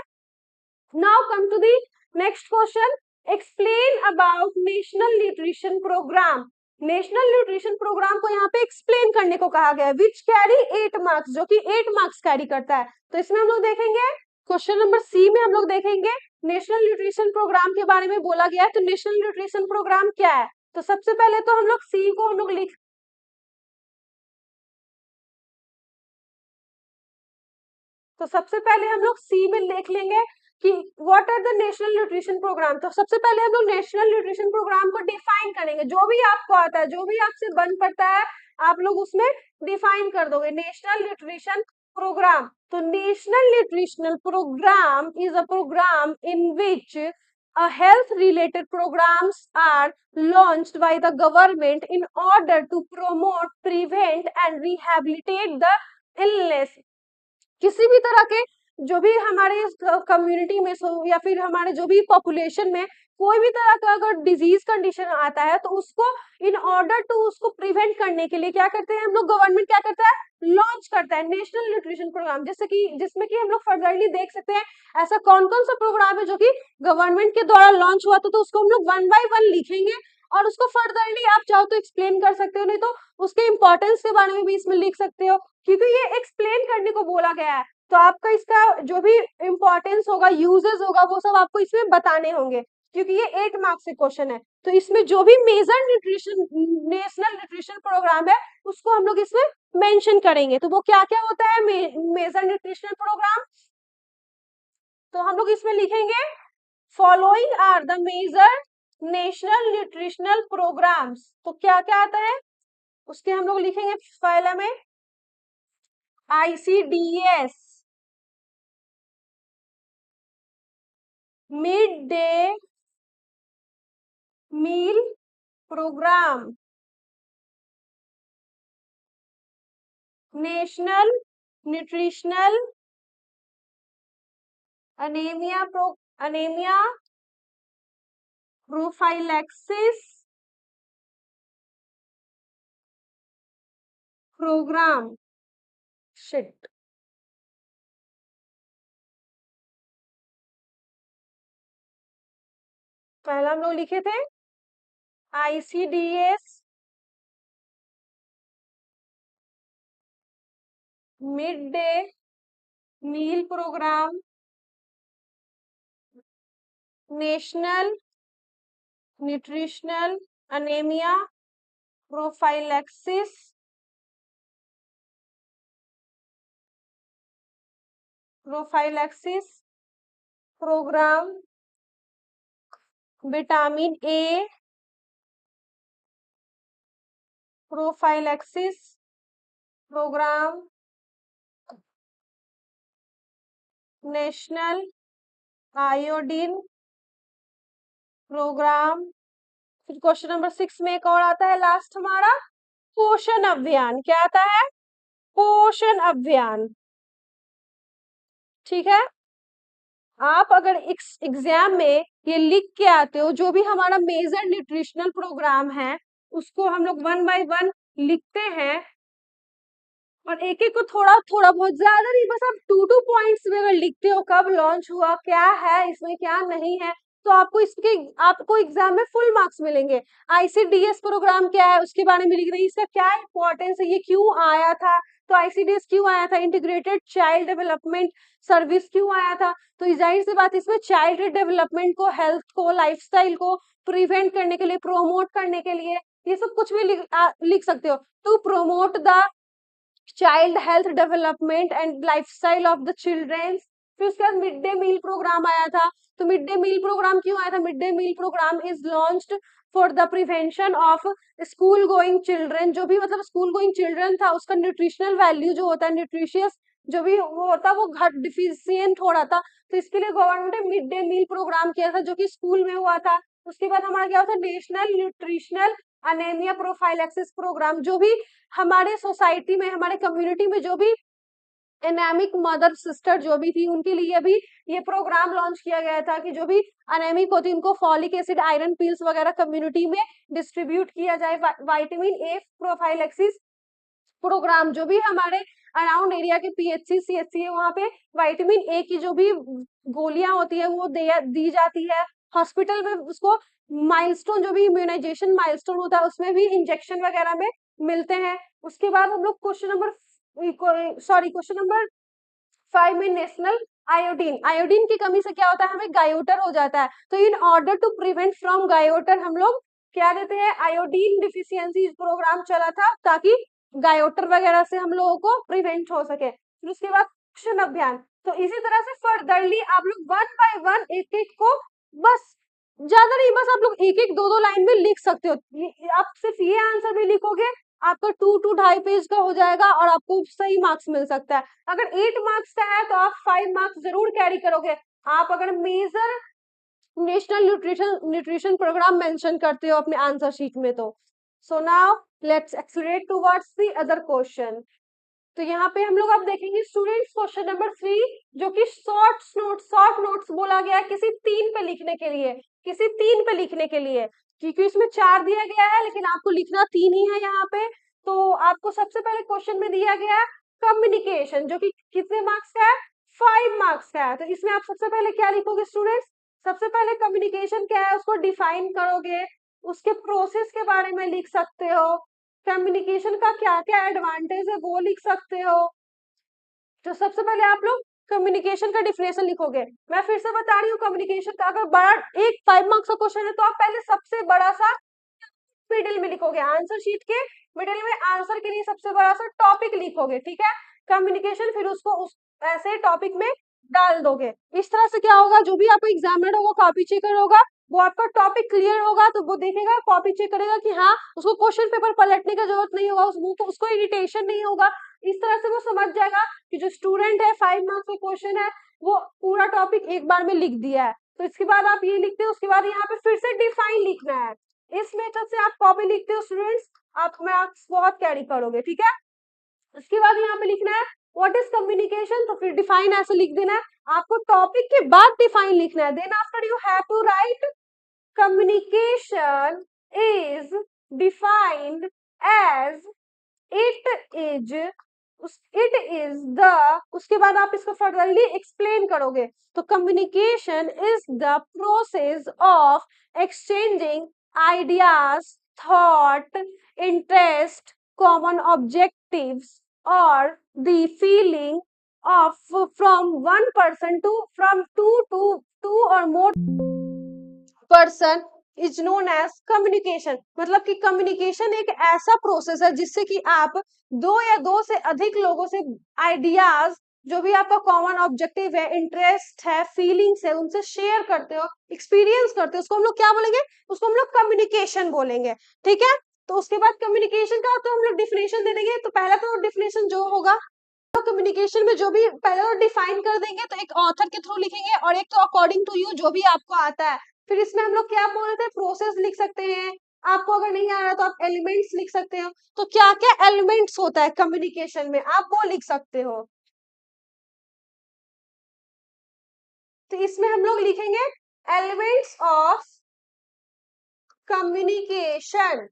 now come to the next question, explain about national nutrition programme. National nutrition programme को यहाँ पे एक्सप्लेन करने को कहा गया है, विच कैरी 8 मार्क्स, जो कि 8 मार्क्स कैरी करता है। तो इसमें हम लोग देखेंगे क्वेश्चन नंबर सी में हम लोग देखेंगे नेशनल न्यूट्रिशन प्रोग्राम के बारे में बोला गया है। तो नेशनल न्यूट्रिशन प्रोग्राम क्या है, तो सबसे पहले तो हम लोग सी को हम लोग लिख, तो सबसे पहले हम लोग सी में लिख लेंगे कि what are the national nutrition programme. तो सबसे पहले हम लोग नेशनल न्यूट्रिशन प्रोग्राम को डिफाइन करेंगे, जो भी आपको आता है, जो भी आपसे बन पड़ता है आप लोग उसमें डिफाइन कर दोगे नेशनल न्यूट्रिशन प्रोग्राम। तो national nutritional programme is a programme in which a health related programs are launched by the government in order to promote, prevent and rehabilitate the illness। किसी भी तरह के जो भी हमारे कम्युनिटी में या फिर हमारे जो भी पॉपुलेशन में कोई भी तरह का अगर डिजीज कंडीशन आता है तो उसको इन ऑर्डर टू उसको प्रिवेंट करने के लिए क्या करते हैं हम लोग, गवर्नमेंट क्या करता है, लॉन्च करता है नेशनल न्यूट्रिशन प्रोग्राम, जैसे कि जिसमें कि हम लोग फर्दरली देख सकते हैं ऐसा कौन कौन सा प्रोग्राम है जो कि गवर्नमेंट के द्वारा लॉन्च हुआ था। तो उसको हम लोग वन बाय वन लिखेंगे और उसको फर्दरली आप चाहो तो एक्सप्लेन कर सकते हो, नहीं तो उसके इंपॉर्टेंस के बारे में भी इसमें लिख सकते हो, क्योंकि ये एक्सप्लेन करने को बोला गया है। तो आपका इसका जो भी इंपॉर्टेंस होगा, यूजेस होगा, वो सब आपको इसमें बताने होंगे, क्योंकि ये 8 मार्क्स से क्वेश्चन है। तो इसमें जो भी major nutrition national nutrition programme है उसको हम लोग इसमें मेंशन करेंगे। तो वो क्या क्या होता है मेजर न्यूट्रिशनल प्रोग्राम, तो हम लोग इसमें लिखेंगे following are the major national nutritional programmes. तो क्या क्या आता है उसके हम लोग लिखेंगे पहला में ICDS mid day meal programme, national nutritional anaemia prophylaxis programme. Shit, पहला हम लोग लिखे थे ICDS mid day meal programme, national nutritional anaemia prophylaxis, programme, vitamin A prophylaxis programme, national iodine programme. फिर क्वेश्चन नंबर 6 में एक और आता है लास्ट हमारा पोषण अभियान। क्या आता है? पोषण अभियान। ठीक है, आप अगर एग्जाम में ये लिख के आते हो जो भी हमारा मेजर न्यूट्रिशनल प्रोग्राम है उसको हम लोग 1 बाय 1 लिखते हैं और एक एक को थोड़ा थोड़ा बहुत, ज्यादा नहीं, बस आप 2 पॉइंट्स में अगर लिखते हो कब लॉन्च हुआ, क्या है इसमें, क्या नहीं है, तो आपको एग्जाम में फुल मार्क्स मिलेंगे। ICDS प्रोग्राम क्या है उसके बारे में लिख रही है, इसका क्या इंपॉर्टेंस है, ये क्यों आया था, तो ICDS क्यों आया था, इंटीग्रेटेड चाइल्ड डेवलपमेंट सर्विस क्यों आया था, तो जाहिर सी बात इसमें चाइल्ड डेवलपमेंट को, हेल्थ को, लाइफस्टाइल को प्रिवेंट करने के लिए, प्रोमोट करने के लिए, ये सब कुछ भी लिख सकते हो। To promote the child health development and lifestyle of the children. फिर उसके बाद मिड डे मील प्रोग्राम आया था। तो मिड डे मील प्रोग्राम क्यों आया था? Mid day meal programme is launched for the prevention of school going children. जो भी मतलब स्कूल गोइंग चिल्ड्रन था उसका न्यूट्रिशनल वैल्यू जो होता है, न्यूट्रिशियस जो भी वो होता वो घट डिफिशियंट हो रहा था, तो इसके लिए गवर्नमेंट ने मिड डे मील प्रोग्राम किया था जो कि स्कूल में हुआ था। उसके बाद हमारा क्या होता है, national nutritional anaemia prophylaxis programme. जो भी हमारे सोसाइटी में, हमारे कम्युनिटी में जो भी एनेमिक मदर सिस्टर जो भी थी उनके लिए भी ये प्रोग्राम लॉन्च किया गया था कि जो भी एनेमिक होती है उनको फॉलिक एसिड, आयरन पिल्स वगैरह कम्युनिटी में डिस्ट्रीब्यूट किया जाए। विटामिन ए प्रोफाइलैक्सिस प्रोग्राम, जो भी हमारे अराउंड एरिया के PHC CHC है वहां पे विटामिन ए की जो भी गोलियां होती है वो दी जाती है। हॉस्पिटल में उसको माइलस्टोन, जो भी इम्यूनाइजेशन माइलस्टोन होता है उसमें भी इंजेक्शन वगैरह में मिलते हैं। उसके बाद हम लोग क्वेश्चन नंबर 5 में नेशनल आयोडीन, आयोडीन की कमी से क्या होता है, हमें गायोटर हो जाता है। तो in order to prevent from goitre हम लोग क्या देते हैं, आयोडीन डिफिशियंसी प्रोग्राम चला था ताकि गायोटर वगैरह से हम लोगों को प्रिवेंट हो सके। फिर उसके बाद पोषण अभियान। तो इसी तरह से फर्दरली आप लोग 1 बाय 1 एक एक को, बस ज्यादा नहीं, बस आप लोग एक एक दो दो लाइन में लिख सकते हो। आप सिर्फ ये आंसर भी लिखोगे आपका 2-2.5 पेज का हो जाएगा और आपको सही मार्क्स मिल सकता है। अगर 8 मार्क्स का है तो आप 5 मार्क्स जरूर कैरी करोगे। आप अगर major national nutrition programme mention करते हो अपने आंसर शीट में तो। So now let's accelerate towards the other question. तो यहाँ पे हम लोग अब देखेंगे स्टूडेंट्स क्वेश्चन नंबर 3 जो कि शॉर्ट नोट्स बोला गया है किसी तीन पे लिखने के लिए, किसी तीन पे लिखने के लिए, क्योंकि इसमें 4 दिया गया है लेकिन आपको लिखना 3 ही है यहाँ पे। तो आपको सबसे पहले क्वेश्चन में दिया गया है कम्युनिकेशन जो कि कितने मार्क्स का है, 5 मार्क्स का है। तो इसमें आप सबसे पहले क्या लिखोगे स्टूडेंट्स, सबसे पहले कम्युनिकेशन क्या है उसको डिफाइन करोगे, उसके प्रोसेस के बारे में लिख सकते हो, कम्युनिकेशन का क्या क्या एडवांटेज है वो लिख सकते हो। तो सबसे पहले आप लोग कम्युनिकेशन का डिफिनेशन लिखोगे। मैं फिर से बता रही हूँ, कम्युनिकेशन का अगर बड़ा एक 5 मार्क्स का क्वेश्चन है तो आप पहले सबसे बड़ा सा मिडिल में लिखोगे, आंसर शीट के मिडिल में आंसर के लिए सबसे बड़ा सा टॉपिक लिखोगे, ठीक है, कम्युनिकेशन, फिर उसको उस ऐसे टॉपिक में डाल दोगे। इस तरह से क्या होगा, जो भी आपको एग्जामिनर होगा, कॉपी चेकर होगा, वो आपका टॉपिक क्लियर होगा तो वो देखेगा, कॉपी चेक करेगा कि हाँ उसको क्वेश्चन पेपर पलटने की जरूरत नहीं होगा, उसको इरिटेशन नहीं होगा। इस तरह से वो समझ जाएगा कि जो स्टूडेंट है 5 मार्क्स का क्वेश्चन है वो पूरा टॉपिक एक बार में लिख दिया है। तो इसके बाद आप ये लिखते हो, उसके बाद यहाँ पे फिर से डिफाइन लिखना है। इस मेथड से आप कॉपी लिखते हो स्टूडेंट्स, आप मार्क्स बहुत कैरी करोगे, ठीक है। उसके बाद यहाँ पे लिखना है व्हाट इज कम्युनिकेशन, तो फिर डिफाइन ऐसे लिख देना है। आपको टॉपिक के बाद डिफाइन लिखना है, then after you have to write communication is defined as it is it is the, उसके बाद आप इसको फर्दरली एक्सप्लेन करोगे। तो communication is the process of exchanging ideas, thought, interest, common objectives और the feeling of from one person to from two or more person is known as communication. मतलब कि communication एक ऐसा प्रोसेस है जिससे कि आप दो या दो से अधिक लोगों से आइडियाज, जो भी आपका कॉमन ऑब्जेक्टिव है, इंटरेस्ट है, फीलिंग्स है, उनसे शेयर करते हो, एक्सपीरियंस करते हो, उसको हम लोग क्या बोलेंगे? उसको हम लोग कम्युनिकेशन बोलेंगे। ठीक है, तो उसके बाद कम्युनिकेशन का तो हम लोग डिफिनेशन दे देंगे। तो पहला तो डिफिनेशन जो होगा कम्युनिकेशन में, जो भी पहले तो डिफाइन कर देंगे, तो एक ऑथर के थ्रू लिखेंगे और एक तो अकॉर्डिंग टू यू जो भी आपको आता है। फिर इसमें हम लोग क्या बोल रहे थे? प्रोसेस लिख सकते हैं। आपको अगर नहीं आ रहा तो आप एलिमेंट्स लिख सकते हो। तो क्या क्या एलिमेंट्स होता है कम्युनिकेशन में, आप वो लिख सकते हो। तो इसमें हम लोग लिखेंगे elements of communication,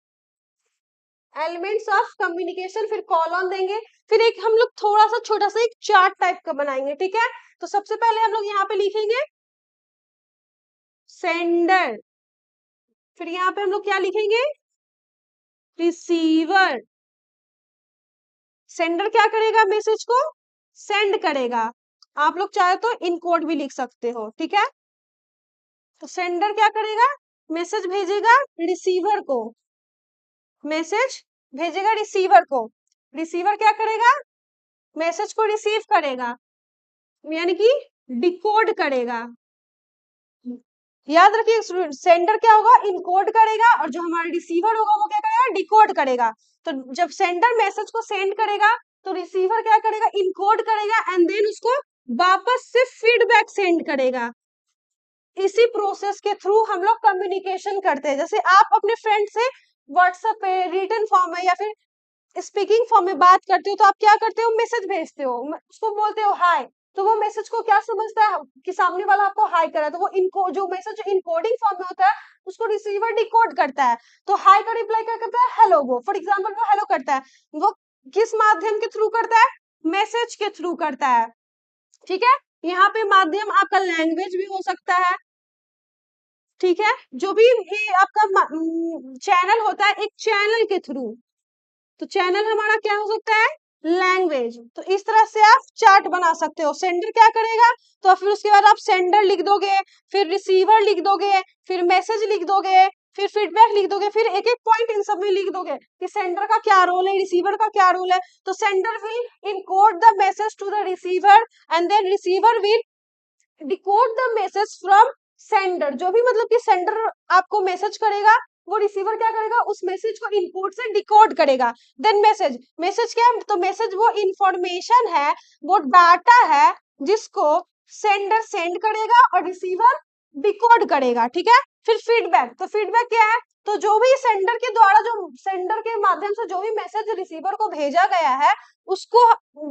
elements of communication, फिर कॉलम देंगे। फिर एक हम लोग थोड़ा सा छोटा सा एक चार्ट टाइप का बनाएंगे। ठीक है, तो सबसे पहले हम लोग यहाँ पे लिखेंगे सेंडर, फिर यहाँ पे हम लोग क्या लिखेंगे? रिसीवर। सेंडर क्या करेगा? मैसेज को सेंड करेगा। आप लोग चाहे तो इनकोड भी लिख सकते हो। ठीक है, तो सेंडर क्या करेगा? मैसेज भेजेगा रिसीवर को, मैसेज भेजेगा रिसीवर को। रिसीवर क्या करेगा? मैसेज को रिसीव करेगा, यानी कि डिकोड करेगा। याद रखिए, सेंडर क्या होगा? इनकोड करेगा, और जो हमारा रिसीवर होगा वो क्या करेगा? डिकोड करेगा। तो जब सेंडर मैसेज को सेंड करेगा तो रिसीवर क्या करेगा? इनकोड करेगा एंड देन उसको वापस से फीडबैक सेंड करेगा। इसी प्रोसेस के थ्रू हम लोग कम्युनिकेशन करते हैं। जैसे आप अपने फ्रेंड से व्हाट्सएप पे रिटन फॉर्म में या फिर स्पीकिंग फॉर्म में बात करते हो, तो आप क्या करते हो? मैसेज भेजते हो, उसको बोलते हो हाय। तो वो मैसेज को क्या समझता है कि सामने वाला आपको हाय कर रहा है, तो वो इनको जो मैसेज इनकोडिंग फॉर्म में होता है उसको रिसीवर डिकोड करता है। तो हाय का रिप्लाई क्या करता है? हेलो। वो फॉर एग्जांपल वो हेलो करता है, वो किस माध्यम के थ्रू करता है? मैसेज के थ्रू करता है। ठीक है, यहाँ पे माध्यम आपका लैंग्वेज भी हो सकता है। ठीक है, जो भी ये आपका चैनल होता है, एक चैनल के थ्रू, तो चैनल हमारा क्या हो सकता है? लैंग्वेज। तो इस तरह से आप चार्ट बना सकते हो। सेंडर क्या करेगा? तो फिर उसके बाद आप सेंडर लिख दोगे, फिर रिसीवर लिख दोगे, फिर मैसेज लिख दोगे, फिर फीडबैक लिख दोगे, फिर एक एक पॉइंट इन सब में लिख दोगे कि सेंडर का क्या रोल है, रिसीवर का क्या रोल है। तो sender will encode the message to the receiver and then receiver will decode the message from sender. जो भी मतलब कि सेंडर आपको मैसेज करेगा, वो रिसीवर क्या करेगा? उस मैसेज को इनपुट से डिकोड करेगा। देन मैसेज, मैसेज क्या है? तो मैसेज वो इंफॉर्मेशन है, वो डाटा है जिसको सेंडर सेंड करेगा और रिसीवर डिकोड करेगा। ठीक है, फिर फीडबैक, तो फीडबैक क्या है? तो जो भी सेंडर के द्वारा, जो सेंडर के माध्यम से जो भी मैसेज रिसीवर को भेजा गया है, उसको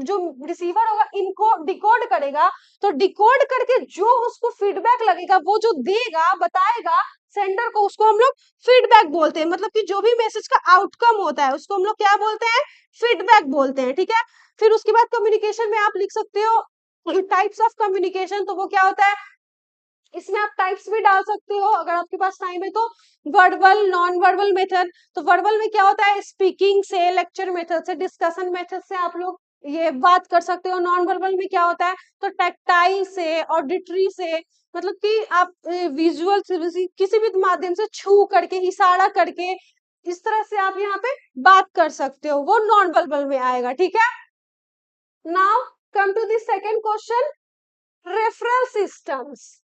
जो रिसीवर होगा इनको डिकोड करेगा। तो डिकोड करके जो उसको फीडबैक लगेगा, वो जो देगा, बताएगा सेंडर को, उसको हम लोग फीडबैक बोलते हैं। मतलब कि जो भी मैसेज का आउटकम होता है उसको हम लोग क्या बोलते हैं? फीडबैक बोलते हैं। ठीक है, फिर उसके बाद कम्युनिकेशन में आप लिख सकते हो टाइप्स ऑफ कम्युनिकेशन। तो वो क्या होता है? इसमें आप टाइप्स भी डाल सकते हो अगर आपके पास टाइम है तो। Verbal, non verbal method. तो वर्बल में क्या होता है? स्पीकिंग से, लेक्चर मेथड से, डिस्कशन मेथड से आप लोग ये बात कर सकते हो। नॉन वर्बल में क्या होता है? तो टैक्टाइल से, ऑडिटरी से, मतलब कि आप विजुअल से, किसी भी माध्यम से, छू करके, इशारा करके, इस तरह से आप यहाँ पे बात कर सकते हो, वो नॉन वर्बल में आएगा। ठीक है, now come to the second question, referral systems.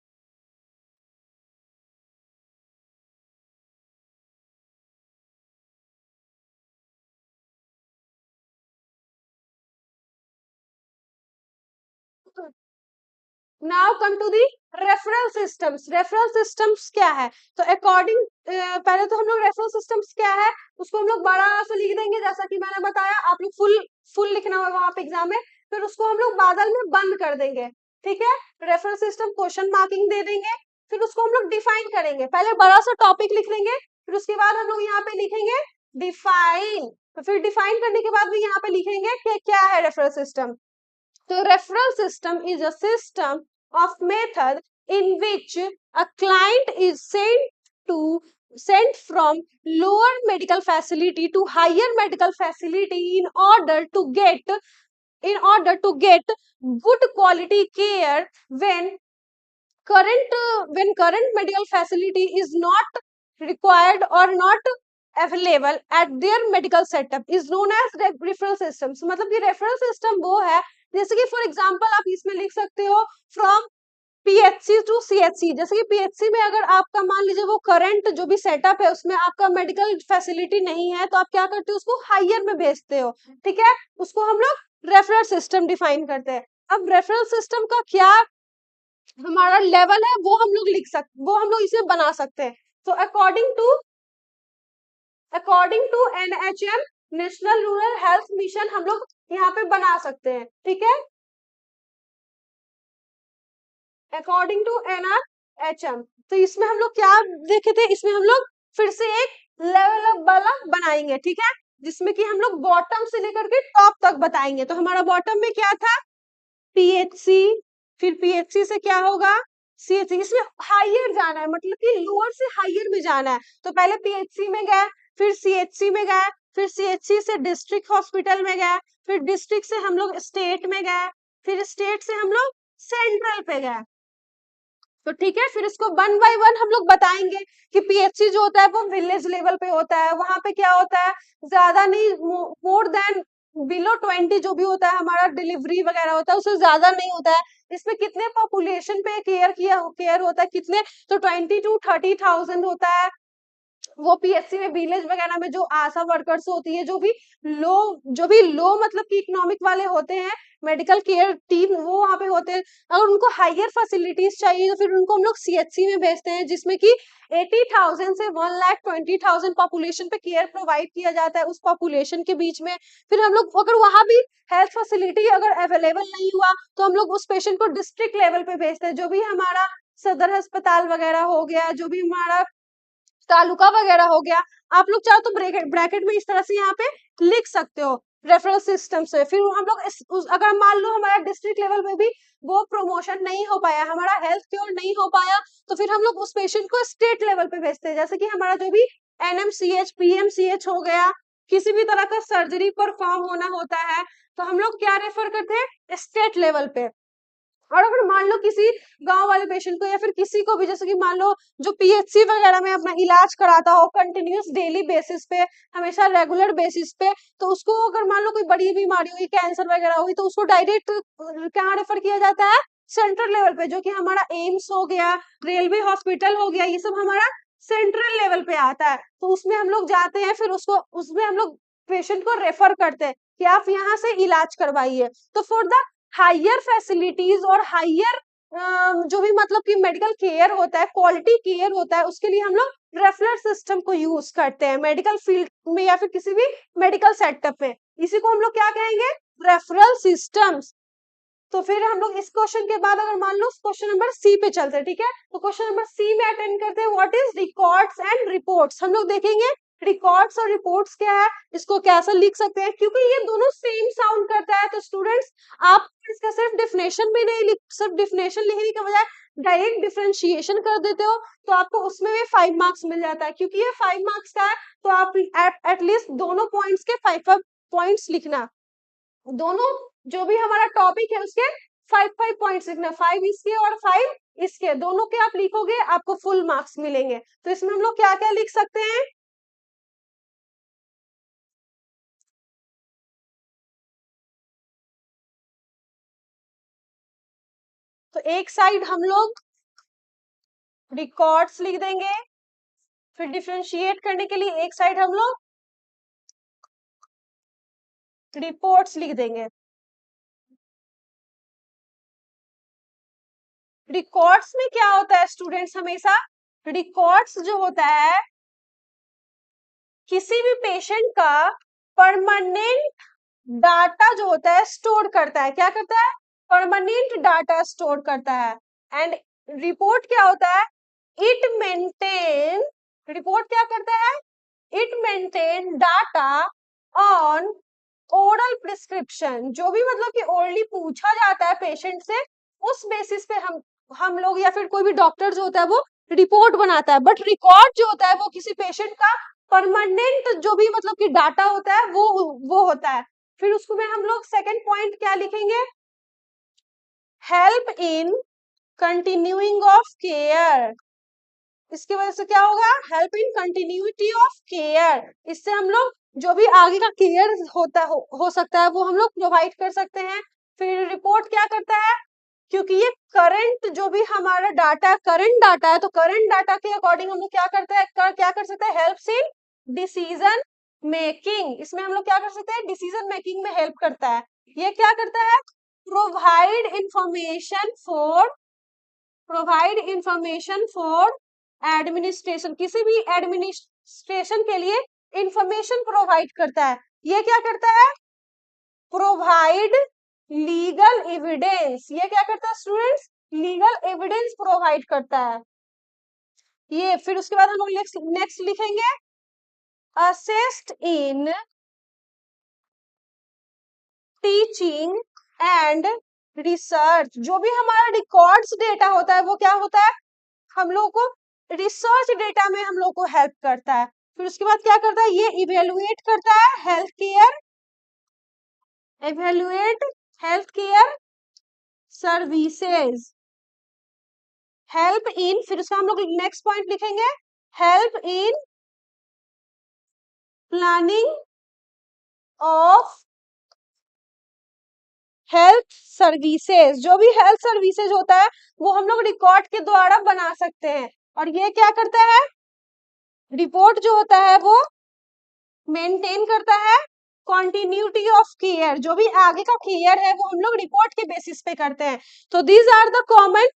Now come to the referral systems. Referral systems क्या है? तो अकॉर्डिंग, पहले तो हम लोग रेफरल सिस्टम्स क्या है उसको हम लोग बड़ा सा लिख देंगे, जैसा कि मैंने बताया। आप लोग फुल फुल लिखना होगा वहां पे एग्जाम में। फिर उसको हम लोग बादल में बंद कर देंगे। ठीक है, रेफरल सिस्टम क्वेश्चन मार्किंग दे देंगे। फिर उसको हम लोग डिफाइन करेंगे। पहले बड़ा सा टॉपिक लिख लेंगे, फिर उसके बाद हम लोग यहाँ पे लिखेंगे डिफाइन। तो फिर डिफाइन करने के बाद भी यहाँ पे लिखेंगे कि क्या है रेफरल सिस्टम। तो referral system is a system of method in which a client is sent from lower medical facility to higher medical facility in order to get good quality care when current medical facility is not required or not available at their medical setup is known as referral systems। मतलब कि referral system वो है, जैसे कि for example आप इसमें लिख सकते हो फ्रॉम पीएचसी टू सीएचसी। जैसे कि पीएचसी में अगर आपका मान लीजिए वो करंट जो भी सेटअप है उसमें आपका मेडिकल फैसिलिटी नहीं है, तो आप क्या करते हो, उसको हायर में भेजते हो, ठीक है, उसको हम लोग रेफरल सिस्टम डिफाइन करते हैं। अब रेफरल सिस्टम का क्या हमारा लेवल है वो हम लोग वो हम लोग इसे बना सकते हैं। तो according to NHM, national rural health mission, हम लोग यहाँ पे बना सकते हैं, ठीक है, अकॉर्डिंग टू एनएचएम। तो इसमें हम लोग क्या देखे थे, इसमें हम लोग फिर से एक लेवल अप वाला बनाएंगे, ठीक है, जिसमें कि हम लोग बॉटम से लेकर के टॉप तक बताएंगे। तो हमारा बॉटम में क्या था, पीएचसी, फिर पीएचसी से क्या होगा, सीएचसी। इसमें हायर जाना है, मतलब कि लोअर से हायर में जाना है। तो पहले पीएचसी में गए, फिर सीएचसी में गए, फिर सीएचसी से डिस्ट्रिक्ट हॉस्पिटल में गए, फिर डिस्ट्रिक्ट से हम लोग स्टेट में गए, फिर स्टेट से हम लोग सेंट्रल पे गए। तो ठीक है, फिर इसको वन बाय वन हम लोग बताएंगे कि पीएचसी जो होता है वो विलेज लेवल पे होता है, वहां पे क्या होता है, ज्यादा नहीं, मोर देन बिलो 20 जो भी होता है हमारा डिलीवरी वगैरह होता है उससे ज्यादा नहीं होता है। इसमें कितने पॉपुलेशन पे केयर होता है, कितने, तो 20 to 30,000 होता है। वो पीएचसी में विलेज वगैरह में जो आशा वर्कर्स होती है, जो भी लो मतलब कि इकोनॉमिक वाले होते हैं, मेडिकल केयर टीम वो वहां पे होते हैं। अगर उनको हायर फैसिलिटीज चाहिए तो फिर उनको हम लोग सीएचसी में भेजते हैं, जिसमें कि 80,000 से 1,20,000 पॉपुलेशन पे केयर प्रोवाइड किया जाता है उस पॉपुलेशन के बीच में। फिर हम लोग अगर वहां भी हेल्थ फैसिलिटी अगर अवेलेबल नहीं हुआ तो हम लोग उस पेशेंट को डिस्ट्रिक्ट लेवल पे भेजते हैं, जो भी हमारा सदर अस्पताल वगैरह हो गया, जो भी हमारा तालुका वगैरह हो गया। आप लोग चाहो तो ब्रैकेट में इस तरह से यहाँ पे लिख सकते हो रेफरल सिस्टम से। फिर हम लोग अगर मान लो हमारा डिस्ट्रिक्ट लेवल में भी वो प्रमोशन नहीं हो पाया, हमारा हेल्थ क्योर नहीं हो पाया, तो फिर हम लोग उस पेशेंट को स्टेट लेवल पे भेजते हैं। जैसे कि हमारा जो भी एनएमसीएच पीएमसीएच हो गया, किसी भी तरह का सर्जरी परफॉर्म होना होता है तो हम लोग क्या रेफर करते हैं, स्टेट लेवल पे। और अगर मान लो किसी गांव वाले पेशेंट को या फिर किसी को भी, जैसे कि मान लो जो पीएचसी वगैरह में अपना इलाज कराता हो कंटिन्यूस डेली बेसिस पे, हमेशा रेगुलर बेसिस पे, तो उसको अगर मान लो कोई बड़ी बीमारी हुई, कैंसर वगैरह हुई, तो उसको डायरेक्ट कहाँ रेफर किया जाता है, सेंट्रल लेवल पे, जो कि हमारा एम्स हो गया, रेलवे हॉस्पिटल हो गया, ये सब हमारा सेंट्रल लेवल पे आता है। तो उसमें हम लोग जाते हैं, फिर उसको उसमें हम लोग पेशेंट को रेफर करते हैं कि आप यहाँ से इलाज करवाइए। तो फॉर द हायर फैसिलिटीज और हायर जो भी मतलब कि मेडिकल केयर होता है, क्वालिटी केयर होता है, उसके लिए हम लोग रेफरल सिस्टम को यूज करते हैं मेडिकल फील्ड में या फिर किसी भी मेडिकल सेटअप में। इसी को हम लोग क्या कहेंगे, रेफरल सिस्टम्स। तो फिर हम लोग इस क्वेश्चन के बाद अगर मान लो क्वेश्चन नंबर सी पे चलते हैं, ठीक है, तो क्वेश्चन नंबर सी में अटेंड करते हैं, what is records and reports. हम लोग देखेंगे रिकॉर्ड्स और रिपोर्ट्स क्या है, इसको कैसे लिख सकते हैं, क्योंकि ये दोनों सेम साउंड करता है। तो स्टूडेंट्स आप इसका सिर्फ डिफिनेशन में नहीं लिख, सिर्फ डिफिनेशन लिखने के बजाय डायरेक्ट डिफरेंशिएशन कर देते हो तो आपको उसमें भी 5 मार्क्स मिल जाता है। क्योंकि ये 5 मार्क्स का है तो आप एटलीस्ट दोनों पॉइंट्स के 5 पॉइंट्स लिखना, दोनों जो भी हमारा टॉपिक है उसके 5 पॉइंट्स लिखना, 5 इसके और 5 इसके, दोनों के आप लिखोगे आपको फुल मार्क्स मिलेंगे। तो इसमें हम लोग क्या क्या लिख सकते हैं, तो एक साइड हम लोग रिकॉर्ड्स लिख देंगे, फिर डिफरेंशिएट करने के लिए एक साइड हम लोग रिपोर्ट्स लिख देंगे। रिकॉर्ड्स में क्या होता है स्टूडेंट्स, हमेशा रिकॉर्ड्स जो होता है किसी भी पेशेंट का परमानेंट डाटा जो होता है स्टोर करता है, क्या करता है, परमानेंट डाटा स्टोर करता है। एंड रिपोर्ट क्या होता है, इट मेंटेन, रिपोर्ट क्या करता है, it maintain data on oral prescription, जो भी मतलब कि ओरली पूछा जाता है पेशेंट से, उस बेसिस पे हम लोग या फिर कोई भी डॉक्टर जो होता है वो रिपोर्ट बनाता है। बट रिकॉर्ड जो होता है वो किसी पेशेंट का परमानेंट जो भी मतलब कि डाटा होता है वो होता है। फिर उसको में हम लोग सेकंड पॉइंट क्या लिखेंगे, help in continuing of care. इसकी वजह से क्या होगा, help in continuity of care, इससे हम लोग जो भी आगे का केयर हो सकता है वो हम लोग प्रोवाइड कर सकते हैं। फिर रिपोर्ट क्या करता है, क्योंकि ये करंट जो भी हमारा डाटा है करंट डाटा है, तो करंट डाटा के अकॉर्डिंग हम लोग क्या करते हैं क्या कर सकते हैं, हेल्प्स इन डिसीजन मेकिंग। इसमें हम लोग क्या कर सकते हैं, डिसीजन मेकिंग में हेल्प करता है। ये क्या करता है, प्रोवाइड इंफॉर्मेशन फॉर एडमिनिस्ट्रेशन, किसी भी एडमिनिस्ट्रेशन के लिए इंफॉर्मेशन प्रोवाइड करता है। ये क्या करता है, प्रोवाइड लीगल एविडेंस। ये क्या करता है स्टूडेंट्स, लीगल एविडेंस प्रोवाइड करता है। ये फिर उसके बाद हम लोग नेक्स्ट लिखेंगे, assist in teaching and research. जो भी हमारा रिकॉर्ड्स डेटा होता है वो क्या होता है, हम लोग को रिसर्च डेटा में हम लोग को हेल्प करता है। फिर उसके बाद क्या करता है, ये इवेलुएट करता है evaluate health care services, help in, फिर उसका हम लोग नेक्स्ट पॉइंट लिखेंगे, help in planning of health services. जो भी हेल्थ सर्विसेज होता है वो हम लोग रिकॉर्ड के द्वारा बना सकते हैं। और ये क्या करता है, रिपोर्ट जो होता है वो मेंटेन करता है कॉन्टिन्यूटी ऑफ केयर, जो भी आगे का केयर है वो हम लोग रिपोर्ट के बेसिस पे करते हैं। तो these are the common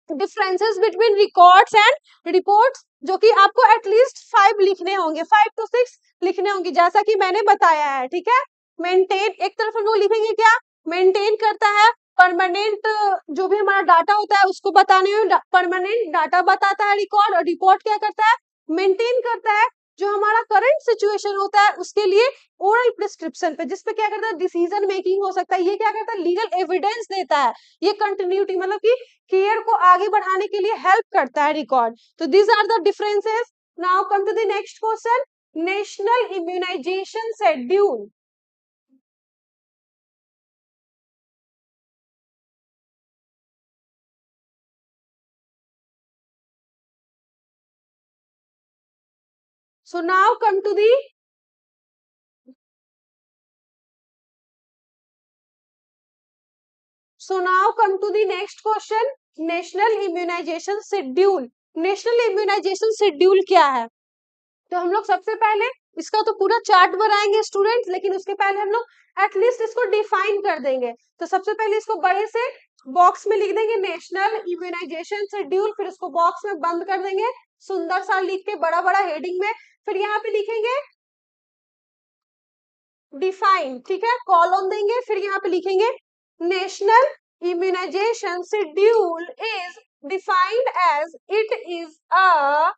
differences between records and reports, जो कि आपको एटलीस्ट 5 लिखने होंगे, 5 to 6 लिखने होंगे, जैसा कि मैंने बताया है। ठीक है, मेंटेन एक तरफ हम लोग लिखेंगे क्या, मेंटेन करता है परमानेंट, जो भी हमारा डाटा होता है उसको बताने में परमानेंट डाटा बताता है रिकॉर्ड, और रिपोर्ट क्या करता है, मेंटेन करता है जो हमारा करंट सिचुएशन होता है उसके लिए ओरल प्रिस्क्रिप्शन पे, जिसपे क्या करता है डिसीजन मेकिंग हो सकता है। ये क्या करता है, लीगल एविडेंस देता है। ये कंटिन्यूटी मतलब कि केयर को आगे बढ़ाने के लिए हेल्प करता है रिकॉर्ड। तो these are the differences. Now come to the next question, national immunisation schedule. So now come to the next question, national immunisation schedule. National immunisation schedule क्या है, तो हम लोग सबसे पहले इसका तो पूरा चार्ट बनाएंगे स्टूडेंट्स, लेकिन उसके पहले हम लोग एटलीस्ट इसको डिफाइन कर देंगे। तो सबसे पहले इसको बड़े से बॉक्स में लिख देंगे नेशनल इम्यूनाइजेशन शेड्यूल, फिर उसको बॉक्स में बंद कर देंगे सुंदर सा लिख के बड़ा बड़ा हेडिंग में। फिर यहाँ पे लिखेंगे डिफाइन, ठीक है, कॉलम देंगे, फिर यहाँ पे लिखेंगे national immunisation schedule is defined as it is a,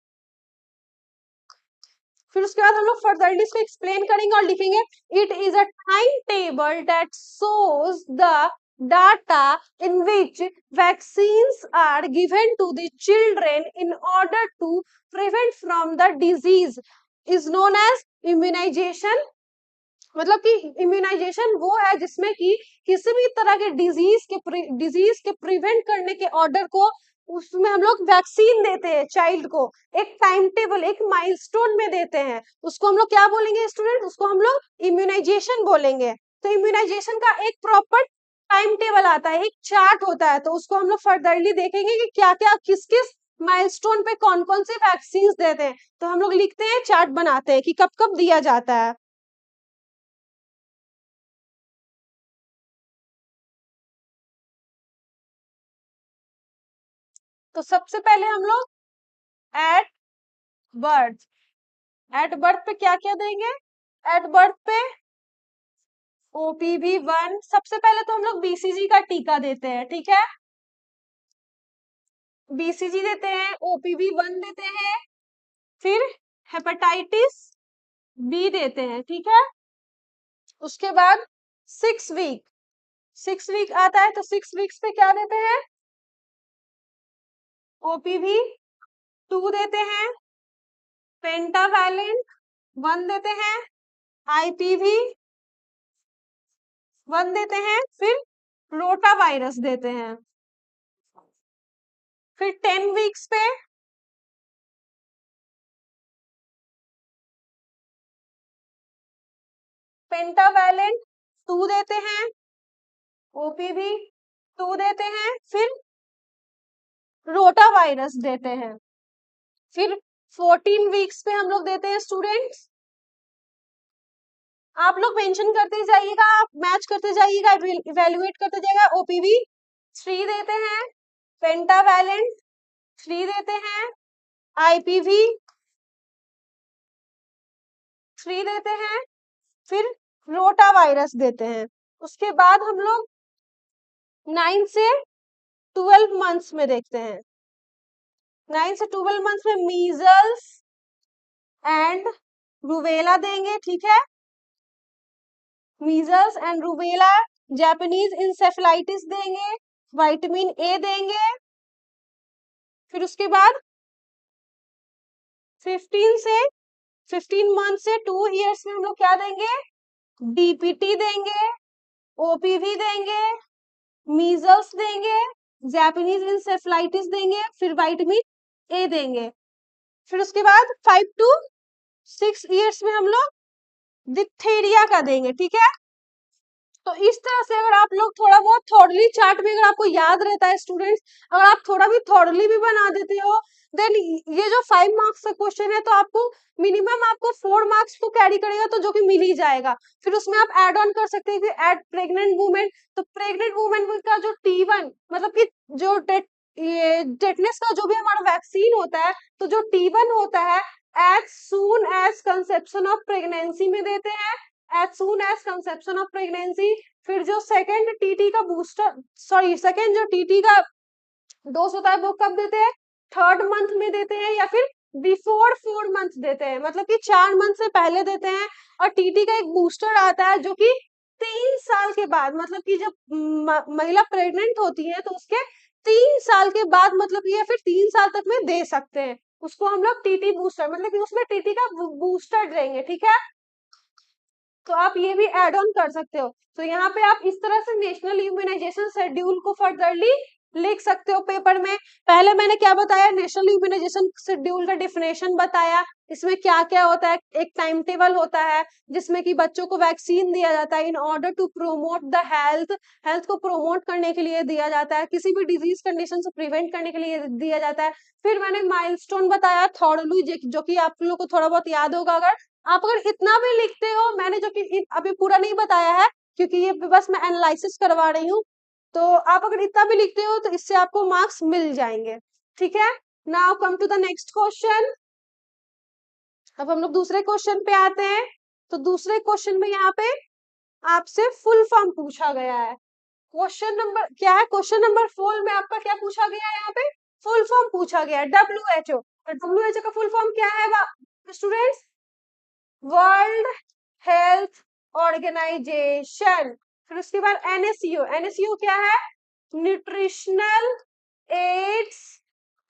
फिर उसके बाद हम लोग फर्दरली इसको एक्सप्लेन करेंगे और लिखेंगे it is a time table that shows the data in which vaccines are given to the children in order to prevent from the disease is known as immunization। मतलब कि इम्यूनाइजेशन वो है जिसमें कि किसी भी तरह के डिजीज के प्रिवेंट करने के ऑर्डर को, उसमें हम लोग वैक्सीन देते हैं चाइल्ड को, एक टाइम टेबल एक माइलस्टोन में देते हैं, उसको हम लोग क्या बोलेंगे स्टूडेंट, उसको हम लोग इम्यूनाइजेशन बोलेंगे। तो इम्यूनाइजेशन का एक प्रॉपर टाइम टेबल आता है, एक चार्ट होता है, तो उसको हम लोग फर्दरली देखेंगे कि क्या क्या किस किस माइलस्टोन पे कौन कौन से वैक्सीन देते हैं। तो हम लोग लिखते हैं, चार्ट बनाते हैं कि कब कब दिया जाता है। तो सबसे पहले हम लोग एट बर्थ, एट बर्थ पे क्या क्या देंगे, एट बर्थ पे OPV1, सबसे पहले तो हम लोग BCG का टीका देते हैं, ठीक है, BCG देते हैं, OPV1 देते हैं, फिर हेपेटाइटिस B देते हैं, ठीक है, उसके बाद 6 वीक, 6 वीक आता है तो 6 वीक्स पे क्या देते हैं, ओपीवी 2 देते हैं, पेंटावैलेंट 1 देते हैं, आईपीवी 1 देते हैं, फिर रोटा वायरस देते हैं। फिर 10 वीक्स पे पेंटावैलेंट 2 देते हैं, ओपीवी 2 देते हैं, फिर रोटा वायरस देते हैं। फिर 14 वीक्स पे हम लोग देते हैं स्टूडेंट्स, आप लोग मेंशन करते जाइएगा, आप मैच करते जाइएगा, इवेल्युएट करते जाइएगा। ओपीवी 3 देते हैं, पेंटावैलेंट 3 देते हैं, आईपीवी 3 देते हैं, फिर रोटा वायरस देते हैं। उसके बाद हम लोग 9 से 12 मंथ्स में देखते हैं, 9 से 12 मंथ्स में मीजल्स एंड रूबेला देंगे, ठीक है, measles and rubella, Japanese encephalitis देंगे, विटामिन ए देंगे। फिर उसके बाद 15 मंथ से 2 ईयर्स में हम लोग क्या देंगे, डीपीटी देंगे, ओपीवी देंगे, मीजल्स देंगे, जापानीज इंसेफेलाइटिस देंगे, फिर विटामिन ए देंगे। फिर उसके बाद 5 to 6 ईयर्स में हम लोग डिप्थीरिया का देंगे, ठीक है। तो इस तरह से अगर आप लोग थोड़ा बहुत थॉर्डली चार्ट में अगर आपको याद रहता है स्टूडेंट्स, अगर आप थोड़ा भी थॉर्डली भी बना देते हो, देन ये जो 5 मार्क्स का क्वेश्चन है तो आपको मिनिमम आपको 4 मार्क्स तो कैरी करेगा, तो जो कि मिल ही जाएगा। फिर उसमें आप ऐड ऑन कर सकते हैं कि एट प्रेग्नेंट वुमेन, तो प्रेग्नेंट वुमेन का जो T1 मतलब कि जो ये टेटनेस का जो भी हमारा वैक्सीन होता है, तो जो T1 होता है as soon as conception of pregnancy में देते हैं, as soon as conception of pregnancy. फिर जो सेकेंड टीटी का बूस्टर, सॉरी सेकेंड जो टीटी का डोज होता है वो कब देते हैं, 3rd मंथ में देते हैं, या फिर बिफोर 4 मंथ देते हैं, मतलब कि 4 मंथ से पहले देते हैं। और टीटी का एक बूस्टर आता है जो कि 3 साल के बाद, मतलब कि जब महिला प्रेग्नेंट होती है तो उसके 3 साल के बाद, मतलब कि या फिर 3 साल तक में दे सकते हैं, उसको हम लोग टीटी बूस्टर, मतलब कि उसमें टीटी का बूस्टर देंगे, ठीक है। तो आप ये भी एड ऑन कर सकते हो। तो यहाँ पे आप इस तरह से नेशनल इम्यूनाइजेशन शेड्यूल को फर्दरली लिख सकते हो पेपर में। पहले मैंने क्या बताया, नेशनल इम्यूनाइजेशन शेड्यूल का डिफिनेशन बताया, इसमें क्या क्या होता है, एक टाइम टेबल होता है जिसमें कि बच्चों को वैक्सीन दिया जाता है in order to promote the health, health को प्रोमोट करने के लिए दिया जाता है, किसी भी डिजीज कंडीशन से प्रिवेंट करने के लिए दिया जाता है। फिर मैंने माइलस्टोन बताया थॉर्डली, जो कि आप लोगों को थोड़ा बहुत याद होगा। अगर आप अगर इतना भी लिखते हो, मैंने जो कि अभी पूरा नहीं बताया है क्योंकि ये बस मैं एनालिसिस करवा रही हूँ, तो आप अगर इतना भी लिखते हो तो इससे आपको मार्क्स मिल जाएंगे, ठीक है। Now come to the next question. अब हम लोग दूसरे क्वेश्चन पे आते हैं। तो दूसरे क्वेश्चन में यहाँ पे आपसे फुल फॉर्म पूछा गया है। क्वेश्चन नंबर क्या है, क्वेश्चन नंबर 4 में आपका क्या पूछा गया है, यहाँ पे फुल फॉर्म पूछा गया है, WHO। और WHO का फुल फॉर्म क्या है स्टूडेंट्स, वर्ल्ड हेल्थ ऑर्गेनाइजेशन। फिर उसके बाद NACO, NACO क्या है, न्यूट्रिशनल एड्स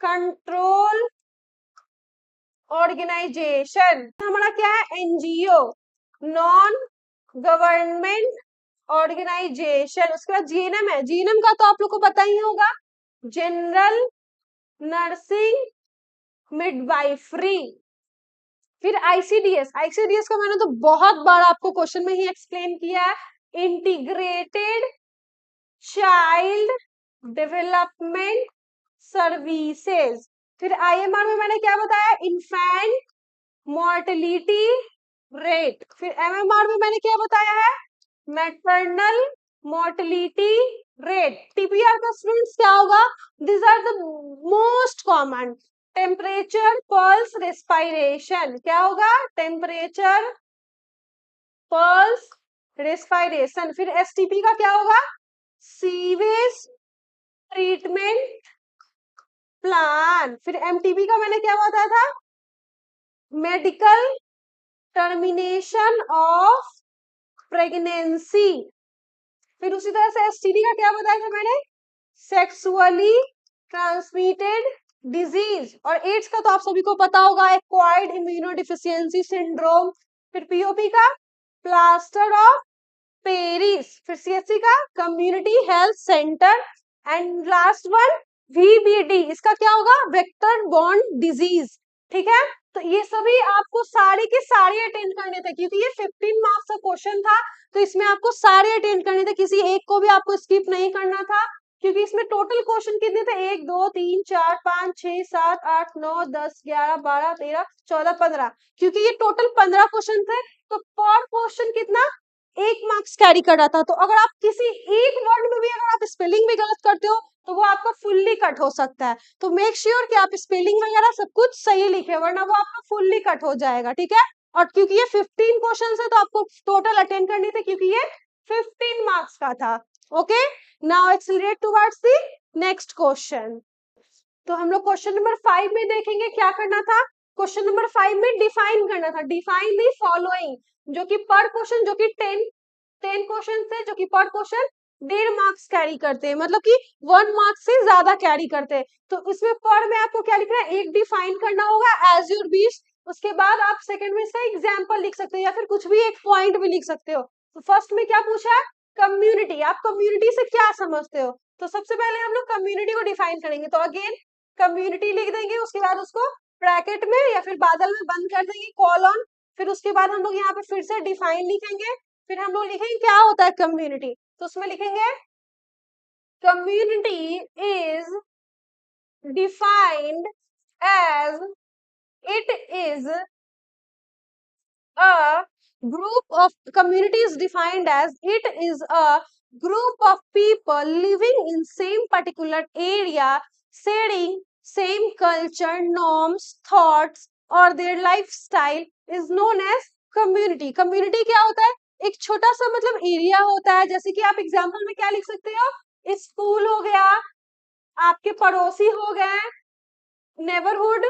कंट्रोल ऑर्गेनाइजेशन। हमारा क्या है, NGO, नॉन गवर्नमेंट ऑर्गेनाइजेशन। उसके बाद GNM है, GNM का तो आप लोग को पता ही होगा, जनरल नर्सिंग मिडवाइफरी। फिर आईसीडीएस का मैंने तो बहुत बार आपको क्वेश्चन में ही एक्सप्लेन किया है, इंटीग्रेटेड चाइल्ड डेवलपमेंट सर्विसेज। फिर IMR में मैंने क्या बताया, इन्फेंट मॉर्टेलिटी रेट। फिर MMR में मैंने क्या बताया है, मैटरनल मॉर्टेलिटी रेट। TPR का स्टूडेंट्स क्या होगा, this are the most common, temperature pulse respiration, क्या होगा, टेम्परेचर पल्स रेस्पिरेशन। फिर STP का क्या होगा, सीवेज ट्रीटमेंट प्लान। फिर MTP का मैंने क्या बताया था, मेडिकल टर्मिनेशन ऑफ प्रेगनेंसी। फिर उसी तरह से एसटीडी का क्या बताया था मैंने, सेक्सुअली ट्रांसमिटेड डिजीज। और एड्स का तो आप सभी को पता होगा, एक्वायर्ड इम्यूनोडिफिशियंसी सिंड्रोम। फिर पीओपी का प्लास्टर ऑफ पेरिस। फिर सीएचसी का community health centre. And last one VBD, इसका क्या होगा, वेक्टर बॉर्न डिजीज। ठीक है, तो ये सभी आपको सारे के सारे अटेंड करने थे, क्योंकि ये 15 मार्क्स का क्वेश्चन था, तो इसमें आपको सारे अटेंड करने थे, किसी एक को भी आपको स्किप नहीं करना था, क्योंकि इसमें टोटल क्वेश्चन कितने थे, 1 2 3 4 5 6 7 8 9 10 11 12 13 14 15, क्योंकि ये टोटल 15 क्वेश्चन थे, तो पर क्वेश्चन कितना, 1 मार्क्स कैरी कर रहा था। तो अगर आप किसी एक वर्ड में भी अगर आप स्पेलिंग भी गलत करते हो तो वो आपका फुल्ली कट हो सकता है। तो मेक श्योर कि आप स्पेलिंग वगैरह सब कुछ सही लिखे, वरना वो आपका फुल्ली कट हो जाएगा। ठीक है, और क्योंकि ये 15 क्वेश्चन है तो आपको टोटल अटेंड करनी थी, क्योंकि ये 15 मार्क्स का था। Okay, now accelerate towards the next question. तो हम लोग क्वेश्चन नंबर 5 में देखेंगे क्या करना था। क्वेश्चन नंबर 5 में डिफाइन करना था, डिफाइन दी फॉलोइंग, जो कि पर क्वेश्चन, जो कि 10 क्वेश्चन थे, जो कि पर क्वेश्चन 1.5 मार्क्स कैरी करते हैं, मतलब कि 1 मार्क्स से ज्यादा कैरी करते हैं। तो इसमें पर में आपको क्या लिखना है, एक डिफाइन करना होगा एज योर विश, उसके बाद आप सेकंड में इसका एग्जांपल लिख सकते हो, या फिर कुछ भी एक पॉइंट भी लिख सकते हो। तो फर्स्ट में क्या पूछा है, कम्युनिटी, आप कम्युनिटी से क्या समझते हो। तो सबसे पहले हम लोग कम्युनिटी को डिफाइन करेंगे, तो अगेन कम्युनिटी लिख देंगे, उसके बाद उसको ब्रैकेट में या फिर बादल में बंद कर देंगे, कॉलन। फिर उसके बाद हम लोग यहाँ पे फिर से डिफाइन लिखेंगे, फिर हम लोग लिखेंगे क्या होता है कम्युनिटी। तो उसमें लिखेंगे community is defined as it is a community is defined as it is a group of people living in same particular area, sharing same culture, norms, thoughts or their lifestyle is known as community। community क्या होता है, एक छोटा सा मतलब area होता है, जैसे कि आप एग्जांपल में क्या लिख सकते हो, स्कूल हो गया, आपके पड़ोसी हो गए, नेबरहुड,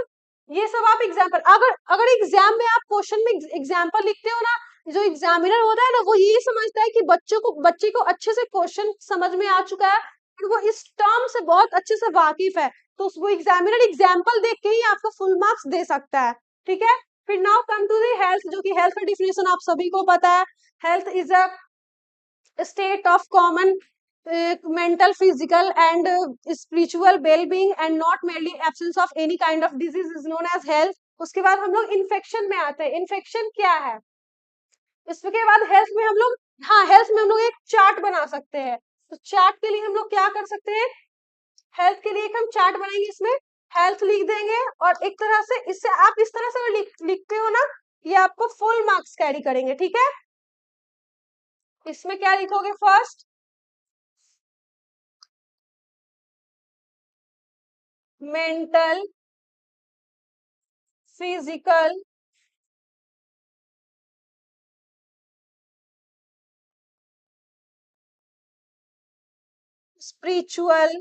ये सब आप एग्जाम्पल। अगर अगर एग्जाम में आप क्वेश्चन में एग्जाम्पल लिखते हो ना, जो एग्जामिनर होता है ना, वो ये समझता है कि बच्चे को अच्छे से क्वेश्चन समझ में आ चुका है और वो इस टर्म से बहुत अच्छे से वाकिफ है, तो वो एग्जामिनर एग्जाम्पल देख के ही आपको फुल मार्क्स दे सकता है। ठीक है, फिर now come to the health, जो कि हेल्थ का डिफिनेशन आप सभी को पता है। Health is a state of common mental, physical and spiritual well-being and not merely absence of any kind of disease is known as health। उसके बाद हम लोग इन्फेक्शन में आते हैं, इन्फेक्शन क्या है। इसके बाद हेल्थ में हम लोग, हाँ हेल्थ में हम लोग एक चार्ट बना सकते हैं। तो चार्ट के लिए हम लोग क्या कर सकते हैं, हेल्थ के लिए एक हम चार्ट बनाएंगे, इसमें हेल्थ लिख देंगे, और एक तरह से इससे आप इस तरह से लिखते हो ना, ये आपको फुल मार्क्स कैरी करेंगे। ठीक है, इसमें क्या लिखोगे, first mental, physical, spiritual,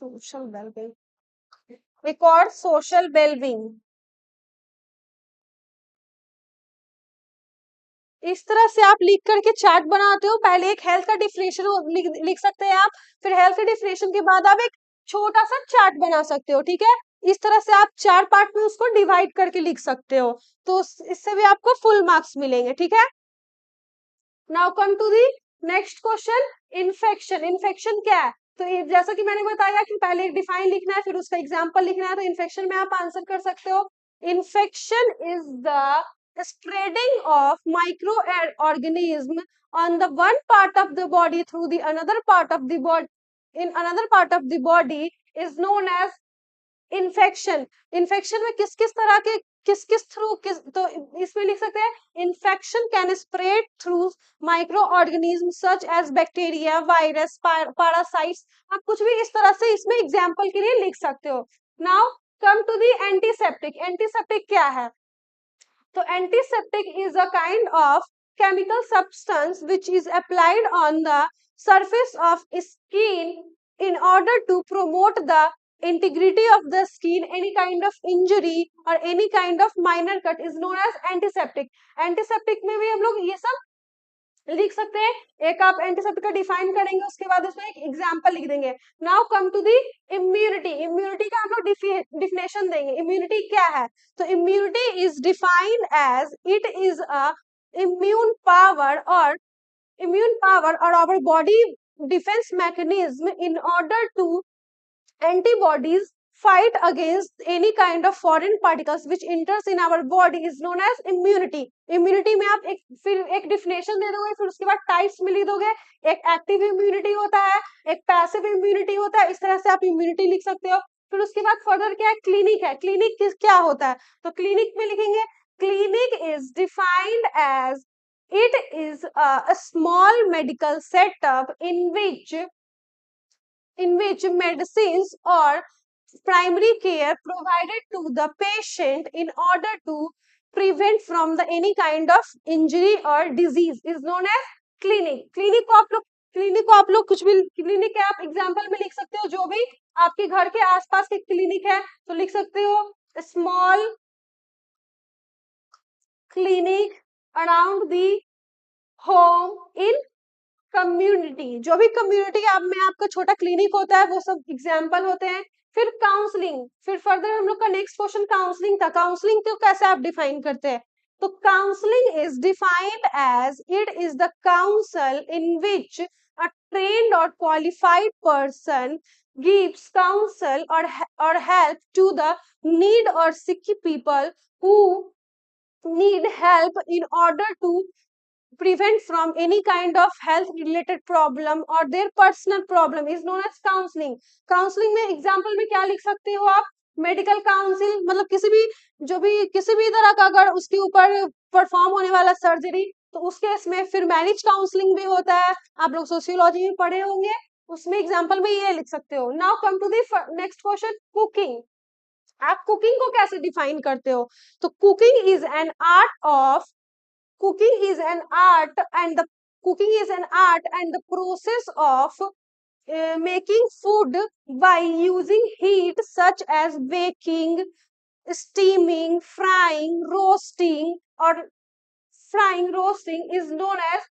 social wellbeing, एक और सोशल वेलबींग। इस तरह से आप लिख करके चार्ट बनाते हो, पहले एक हेल्थ का डिफिनेशन लिख सकते हैं आप, फिर हेल्थ के डिफिनेशन के बाद आप एक छोटा सा चार्ट बना सकते हो। ठीक है, इस तरह से आप 4 पार्ट में उसको डिवाइड करके लिख सकते हो, तो इससे भी आपको फुल मार्क्स मिलेंगे। ठीक है, now come to the next question, infection. Infection क्या है, तो जैसा कि मैंने बताया कि पहले एक डिफाइन लिखना है, फिर उसका एग्जांपल लिखना है, तो इन्फेक्शन में आप आंसर कर सकते हो, infection is the spreading of micro organism on the one part of the body through the another part of the body in another part of the body is known as infection. Infection में किस किस तरह के किस through तो इसमें लिख सकते हैं, infection can spread through micro organism such as bacteria, virus, parasites. आप कुछ भी इस तरह से इसमें एग्जांपल के लिए लिख सकते हो। Now come to the antiseptic. Antiseptic क्या है, तो antiseptic is a kind of chemical substance which is applied on the surface of skin in order to promote the integrity of the skin, any kind of injury or any kind of minor cut is known as antiseptic. Antiseptic में भी हम लोग ये सब लिख सकते हैं. एक आप एंटीसेप्टिक का डिफाइन करेंगे, उसके बाद उसमें एक एग्जांपल लिख देंगे. Now come to the immunity. Immunity का हम लोग डिफिनेशन देंगे. इम्यूनिटी क्या है? तो immunity is defined as it is a immune power or our body defense mechanism in order to antibodies fight against any kind of foreign particles which enters in our body is known as immunity. immunity में आप एक फिर एक definition दे दोगे, फिर उसके बाद types में लिख दोगे. एक active immunity होता है, एक passive immunity होता है. इस तरह से आप immunity लिख सकते हो. फिर उसके बाद further क्या है? clinic है. clinic क्या होता है? तो clinic में लिखेंगे clinic is defined as it is a small medical setup in which medicines or primary care provided to the patient in order to prevent from the any kind of injury or disease is known as clinic. Clinic को आप लोग कुछ भी clinic है आप example में लिख सकते हो. जो भी आपके घर के आसपास के क्लिनिक है तो लिख सकते हो small clinic around the home in community. जो भी कम्युनिटी में आपका छोटा क्लिनिक होता है वो सब एग्जाम्पल होते हैं. फिर काउंसलिंग. फिर फर्दर हम लोग का नेक्स्ट क्वेश्चन काउंसलिंग था. काउंसलिंग को कैसे आप डिफाइन करते हैं? तो counselling is defined as it is the counsel in which a trained और qualified person gives counsel or help to the need or sick people who need help in order to prevent from any kind of health related problem or their personal problem is known as counseling. counseling में example में क्या लिख सकते हो आप? Medical council मतलब किसी भी तरह का अगर उसके ऊपर परफॉर्म होने वाला सर्जरी तो उस केस में. फिर मैरिज काउंसलिंग भी होता है, आप लोग सोशियोलॉजी में पढ़े होंगे, उसमें एग्जाम्पल में ये लिख सकते हो. Now come to the next question cooking. आप कुकिंग को कैसे डिफाइन करते हो? तो cooking is an art of cooking is an art and the process of making food by using heat such as baking, steaming, roasting is known as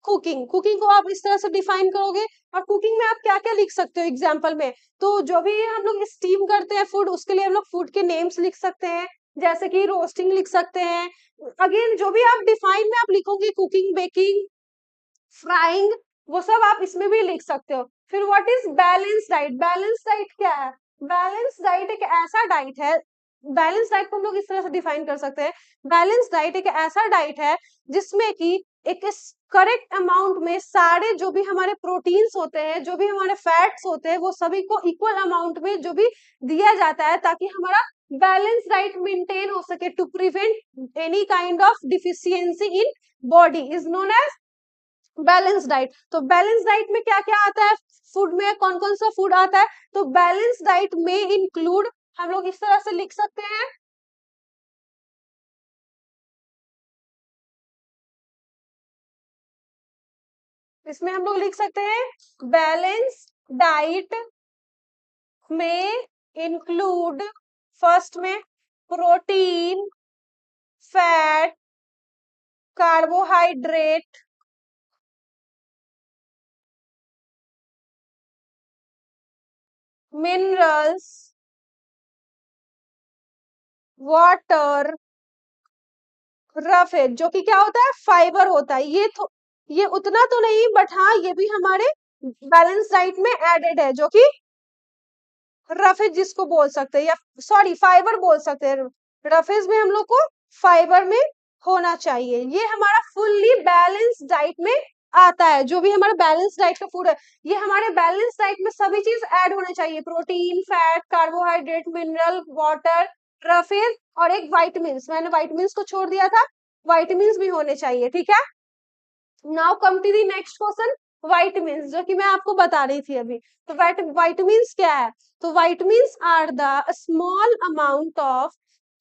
cooking. Cooking को आप इस तरह से डिफाइन करोगे. और कुकिंग में आप क्या क्या लिख सकते हो एग्जाम्पल में? तो जो भी हम लोग स्टीम करते हैं फूड उसके लिए हम लोग फूड के नेम्स लिख सकते हैं, जैसे कि रोस्टिंग लिख सकते हैं. अगेन जो भी आप डिफाइन में आप लिखोगे कुकिंग, बेकिंग, फ्राइंग, वो सब आप इसमें भी लिख सकते हो. फिर what is balance diet? Balance diet क्या है? बैलेंस डाइट एक ऐसा डाइट है, बैलेंस डाइट को हम लोग इस तरह से डिफाइन कर सकते हैं. बैलेंस डाइट एक ऐसा डाइट है जिसमें कि एक करेक्ट अमाउंट में सारे जो भी हमारे प्रोटीन्स होते हैं, जो भी हमारे फैट्स होते हैं, वो सभी को इक्वल अमाउंट में जो भी दिया जाता है ताकि हमारा बैलेंस डाइट मेंटेन हो सके to prevent any kind of deficiency in body is known as balance diet. तो बैलेंस डाइट में क्या क्या आता है? फूड में कौन कौन सा फूड आता है? तो बैलेंस डाइट में इंक्लूड हम लोग इस तरह से लिख सकते हैं. इसमें हम लोग लिख सकते हैं बैलेंस डाइट में इंक्लूड फर्स्ट में protein, fat, carbohydrate, minerals, water, roughage जो कि क्या होता है? फाइबर होता है. ये उतना तो नहीं बट हाँ ये भी हमारे बैलेंस डाइट में एडेड है, जो कि रफेज जिसको बोल सकते हैं या सॉरी फाइबर बोल सकते हैं. रफेज में हम लोग को फाइबर में होना चाहिए. ये हमारा फुल्ली बैलेंस डाइट में आता है. जो भी हमारा बैलेंस डाइट का फूड है ये हमारे बैलेंस डाइट में सभी चीज ऐड होने चाहिए. Protein, fat, carbohydrate, mineral, water, roughage और एक वाइटमिन्स. मैंने वाइटमिन्स को छोड़ दिया था, वाइटमिन्स भी होने चाहिए. ठीक है. Now come to the next question vitamins, जो कि मैं आपको बता रही थी अभी. तो वाइटमिन्स क्या है? तो vitamins are the small amount of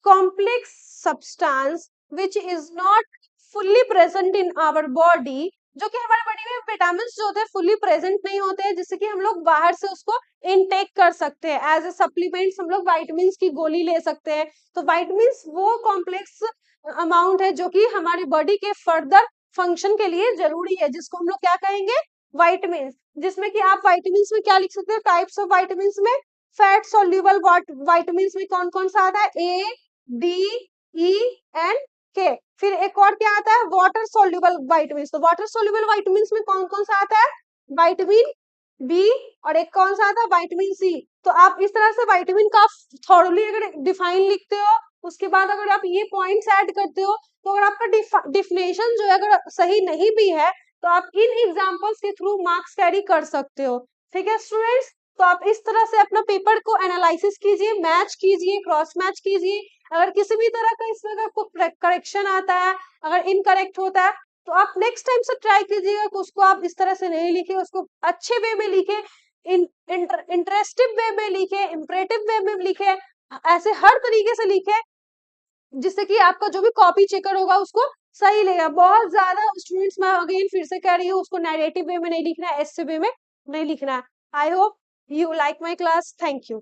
complex substance which is not fully present in our body जो कि हमारे बॉडी में विटामिन जो होते हैं फुल्ली प्रेजेंट नहीं होते हैं, जिससे कि हम लोग बाहर से उसको इनटेक कर सकते हैं। एज ए सप्लीमेंट्स हम लोग वाइटमिन की गोली ले सकते हैं। तो वाइटमिन वो कॉम्प्लेक्स अमाउंट है जो कि हमारी बॉडी के फर्दर फंक्शन के लिए जरूरी है, जिसको हम लोग क्या कहेंगे, वाइटमिन। जिसमें कि आप वाइटमिन में क्या लिख सकते हैं, टाइप्स ऑफ वाइटमिन में फैट सोल्यूबल वाइटमिन में कौन कौन सा आता है, ए, डी, ई एंड के। फिर एक और क्या आता है, वाटर सोल्यूबल वाइटमिन। तो वाटर सोल्यूबल वाइटमिन में कौन कौन सा आता है, वाइटमिन बी, और एक कौन सा आता है, वाइटमिन सी। तो आप इस तरह से वाइटमिन का थॉरली अगर डिफाइन लिखते हो, उसके बाद अगर आप ये पॉइंट्स ऐड करते हो, तो अगर आपका डिफिनेशन जो है अगर सही नहीं भी है, तो आप इन एग्जांपल्स के थ्रू मार्क्स कैरी कर सकते हो। ठीक है स्टूडेंट्स, तो आप इस तरह से अपना पेपर को एनालिसिस कीजिए, मैच कीजिए, क्रॉस मैच कीजिए। अगर किसी भी तरह का इसमें आपको करेक्शन आता है, अगर इनकरेक्ट होता है, तो आप नेक्स्ट टाइम से ट्राई कीजिएगा कि उसको आप इस तरह से नहीं लिखे, उसको अच्छे वे में लिखे, इंटरेस्टिव वे में लिखे, इंप्रेटिव वे में लिखे, ऐसे हर तरीके से लिखे, जिससे कि आपका जो भी कॉपी चेकर होगा उसको सही लेगा। बहुत ज्यादा स्टूडेंट्स, मैं अगेन फिर से कह रही हूँ, उसको नैरेटिव वे में नहीं लिखना है, ऐसे वे में नहीं लिखना है। I hope you like my class. Thank you.